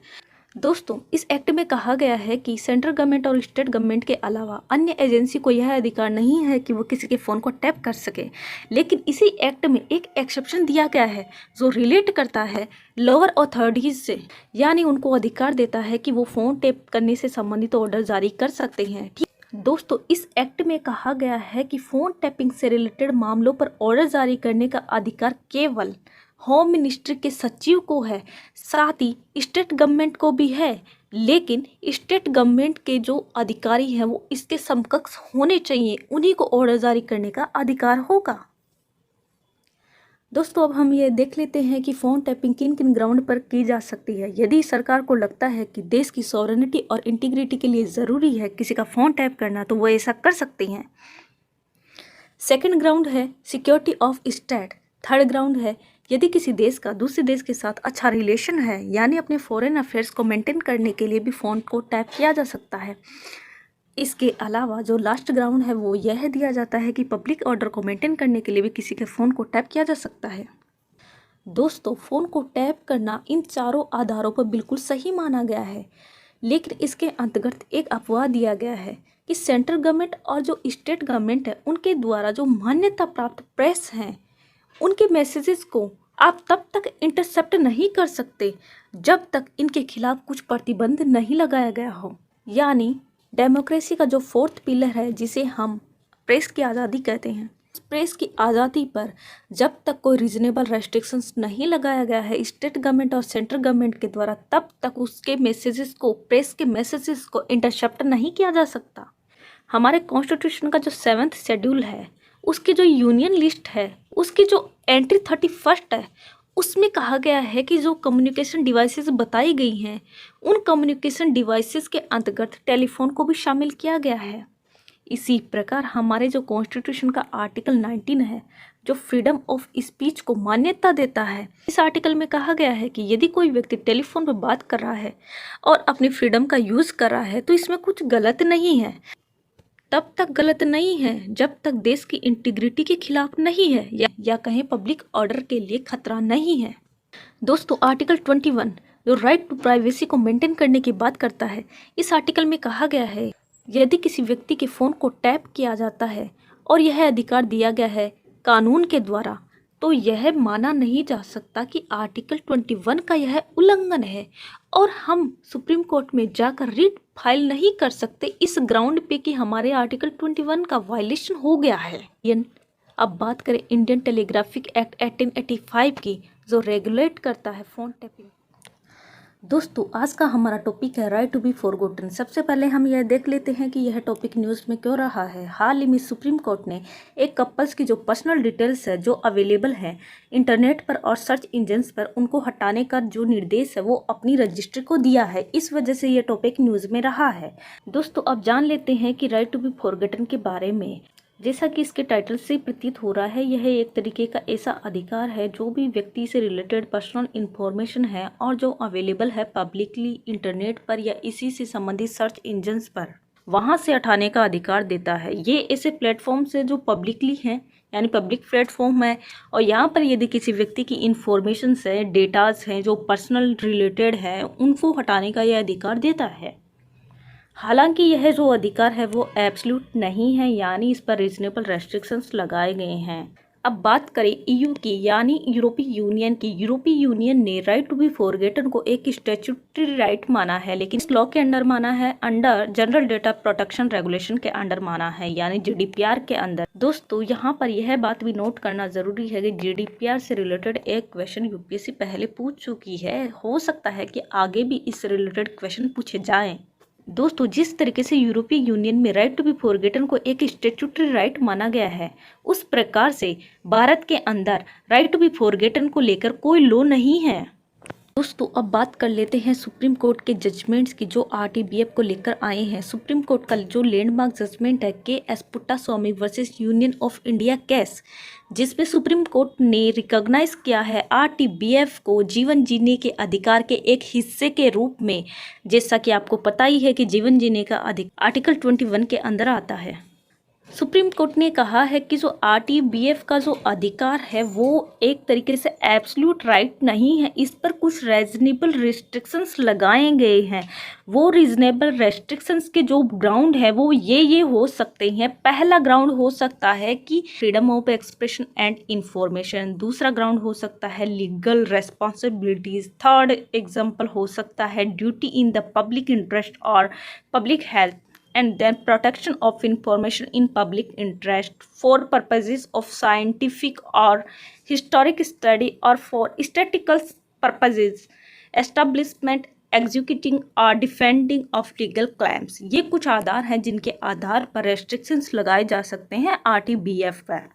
दोस्तों, इस एक्ट में कहा गया है कि सेंट्रल गवर्नमेंट और स्टेट गवर्नमेंट के अलावा अन्य एजेंसी को यह अधिकार नहीं है कि वो किसी के फ़ोन को टैप कर सके। लेकिन इसी एक्ट में एक एक्सेप्शन दिया गया है जो रिलेट करता है लोअर अथॉरिटीज़ से, यानी उनको अधिकार देता है कि वो फ़ोन टैप करने से संबंधित ऑर्डर जारी कर सकते हैं। ठीक दोस्तों, इस एक्ट में कहा गया है कि फ़ोन टैपिंग से रिलेटेड मामलों पर ऑर्डर जारी करने का अधिकार केवल होम मिनिस्ट्री के सचिव को है, साथ ही स्टेट गवर्नमेंट को भी है, लेकिन स्टेट गवर्नमेंट के जो अधिकारी हैं वो इसके समकक्ष होने चाहिए, उन्हीं को ऑर्डर जारी करने का अधिकार होगा। दोस्तों, अब हम ये देख लेते हैं कि फ़ोन टैपिंग किन किन ग्राउंड पर की जा सकती है। यदि सरकार को लगता है कि देश की सॉवरेनिटी और इंटीग्रिटी के लिए ज़रूरी है किसी का फ़ोन टैप करना, तो वो ऐसा कर सकती हैं। सेकंड ग्राउंड है security of state. Third ground है यदि किसी देश का दूसरे देश के साथ अच्छा रिलेशन है, यानी अपने फॉरेन अफेयर्स को मेंटेन करने के लिए भी फ़ोन को टैप किया जा सकता है। इसके अलावा जो लास्ट ग्राउंड है वो यह दिया जाता है कि पब्लिक ऑर्डर को मेंटेन करने के लिए भी किसी के फ़ोन को टैप किया जा सकता है। दोस्तों, फ़ोन को टैप करना इन चारों आधारों पर बिल्कुल सही माना गया है, लेकिन इसके अंतर्गत एक अफवाह दिया गया है कि सेंट्रल गवर्नमेंट और जो स्टेट गवर्नमेंट है उनके द्वारा जो मान्यता प्राप्त प्रेस हैं उनके मैसेजेस को आप तब तक इंटरसेप्ट नहीं कर सकते जब तक इनके खिलाफ कुछ प्रतिबंध नहीं लगाया गया हो। यानी डेमोक्रेसी का जो फोर्थ पिलर है जिसे हम प्रेस की आज़ादी कहते हैं, प्रेस की आज़ादी पर जब तक कोई रीजनेबल रेस्ट्रिक्शंस नहीं लगाया गया है स्टेट गवर्नमेंट और सेंट्रल गवर्नमेंट के द्वारा, तब तक उसके मैसेजेस को, प्रेस के मैसेजेस को इंटरसेप्ट नहीं किया जा सकता। हमारे कॉन्स्टिट्यूशन का जो 7th शेड्यूल है उसकी जो यूनियन लिस्ट है उसकी जो एंट्री 31 है उसमें कहा गया है कि जो कम्युनिकेशन डिवाइसेस बताई गई हैं उन कम्युनिकेशन डिवाइसेस के अंतर्गत टेलीफोन को भी शामिल किया गया है। इसी प्रकार हमारे जो कॉन्स्टिट्यूशन का आर्टिकल 19 है जो फ्रीडम ऑफ स्पीच को मान्यता देता है, इस आर्टिकल में कहा गया है कि यदि कोई व्यक्ति टेलीफोन पर बात कर रहा है और अपनी फ्रीडम का यूज़ कर रहा है तो इसमें कुछ गलत नहीं है। तब तक गलत नहीं है जब तक देश की इंटीग्रिटी के खिलाफ नहीं है या कहीं पब्लिक ऑर्डर के लिए खतरा नहीं है। दोस्तों, आर्टिकल 21 जो राइट टू प्राइवेसी को मेंटेन करने की बात करता है, इस आर्टिकल में कहा गया है यदि किसी व्यक्ति के फ़ोन को टैप किया जाता है और यह अधिकार दिया गया है कानून के द्वारा, तो यह माना नहीं जा सकता कि आर्टिकल 21 का यह उल्लंघन है और हम सुप्रीम कोर्ट में जाकर रिट फाइल नहीं कर सकते इस ग्राउंड पे कि हमारे आर्टिकल 21 का वायलेशन हो गया है। अब बात करें इंडियन टेलीग्राफिक एक्ट 1885 की जो रेगुलेट करता है फ़ोन टैपिंग। दोस्तों, आज का हमारा टॉपिक है राइट टू बी फॉरगॉटन। सबसे पहले हम यह देख लेते हैं कि यह टॉपिक न्यूज़ में क्यों रहा है। हाल ही में सुप्रीम कोर्ट ने एक कपल्स की जो पर्सनल डिटेल्स है जो अवेलेबल है इंटरनेट पर और सर्च इंजन्स पर, उनको हटाने का जो निर्देश है वो अपनी रजिस्ट्री को दिया है। इस वजह से यह टॉपिक न्यूज़ में रहा है। दोस्तों, अब जान लेते हैं कि राइट टू बी फॉरगॉटन के बारे में। जैसा कि इसके टाइटल से प्रतीत हो रहा है, यह एक तरीके का ऐसा अधिकार है जो भी व्यक्ति से रिलेटेड पर्सनल इन्फॉर्मेशन है और जो अवेलेबल है पब्लिकली इंटरनेट पर या इसी से संबंधित सर्च इंजन्स पर, वहां से हटाने का अधिकार देता है। ये ऐसे प्लेटफॉर्म से जो पब्लिकली हैं, यानी पब्लिक प्लेटफॉर्म है, और यहाँ पर यदि किसी व्यक्ति की इन्फॉर्मेशन है, डेटाज हैं जो पर्सनल रिलेटेड है, उनको हटाने का यह अधिकार देता है। हालांकि यह जो अधिकार है वो एब्सोल्यूट नहीं है, यानी इस पर रीजनेबल रेस्ट्रिक्शंस लगाए गए हैं। अब बात करें ईयू की, यानी यूरोपीय यूनियन की। यूरोपीय यूनियन ने राइट टू बी फॉरगॉटन को एक स्टैट्यूटरी राइट माना है, लेकिन इस लॉ के अंडर माना है, under general data protection regulation के अंडर माना है, यानी GDPR के अंदर। दोस्तों, यहाँ पर यह बात भी नोट करना जरूरी है कि GDPR से रिलेटेड एक क्वेश्चन UPSC पहले पूछ चुकी है। हो सकता है कि आगे भी इस रिलेटेड क्वेश्चन पूछे जाएं। दोस्तों, जिस तरीके से यूरोपीय यूनियन में राइट टू बी फॉरगेटन को एक स्टैट्यूटरी राइट माना गया है, उस प्रकार से भारत के अंदर राइट टू बी फॉरगेटन को लेकर कोई लॉ नहीं है। दोस्तों, अब बात कर लेते हैं सुप्रीम कोर्ट के जजमेंट्स की जो आरटीबीएफ को लेकर आए हैं। सुप्रीम कोर्ट का जो लैंडमार्क जजमेंट है KS. Puttaswamy versus union of India case, जिसमें सुप्रीम कोर्ट ने रिकॉग्नाइज किया है आरटीबीएफ को जीवन जीने के अधिकार के एक हिस्से के रूप में। जैसा कि आपको पता ही है कि जीवन जीने का अधिकार आर्टिकल 21 के अंदर आता है। सुप्रीम कोर्ट ने कहा है कि जो आरटीबीएफ का जो अधिकार है वो एक तरीके से एब्सोल्यूट राइट नहीं है, इस पर कुछ रीजनेबल रेस्ट्रिक्शंस लगाए गए हैं। वो रीजनेबल रेस्ट्रिक्शंस के जो ग्राउंड है वो ये हो सकते हैं। पहला ग्राउंड हो सकता है कि freedom of expression and information, दूसरा ग्राउंड हो सकता है लीगल रेस्पॉन्सिबिलिटीज, थर्ड एग्जाम्पल हो सकता है duty in the public interest और public health, and then protection of information in public interest for purposes of scientific or historic study or for statistical purposes, establishment, executing or defending of legal claims। ये कुछ आधार हैं जिनके आधार पर रेस्ट्रिक्शंस लगाए जा सकते हैं आरटीबीएफ पर।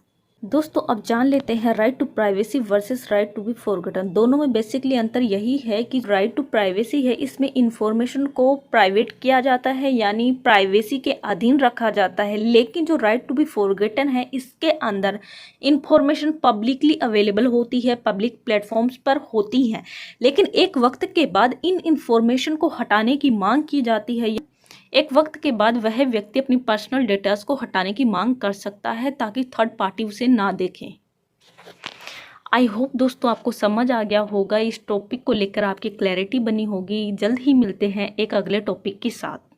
दोस्तों, अब जान लेते हैं right to privacy versus right to be forgotten. दोनों में बेसिकली अंतर यही है कि राइट टू प्राइवेसी है, इसमें इंफॉर्मेशन को प्राइवेट किया जाता है, यानी प्राइवेसी के अधीन रखा जाता है। लेकिन जो राइट टू बी फॉरगॉटन है, इसके अंदर इंफॉर्मेशन पब्लिकली अवेलेबल होती है, पब्लिक प्लेटफॉर्म्स पर होती हैं, लेकिन एक वक्त के बाद इन इंफॉर्मेशन को हटाने की मांग की जाती है। एक वक्त के बाद वह व्यक्ति अपनी पर्सनल डेटास को हटाने की मांग कर सकता है ताकि थर्ड पार्टी उसे ना देखें। आई होप दोस्तों आपको समझ आ गया होगा, इस टॉपिक को लेकर आपकी क्लैरिटी बनी होगी। जल्द ही मिलते हैं एक अगले टॉपिक के साथ।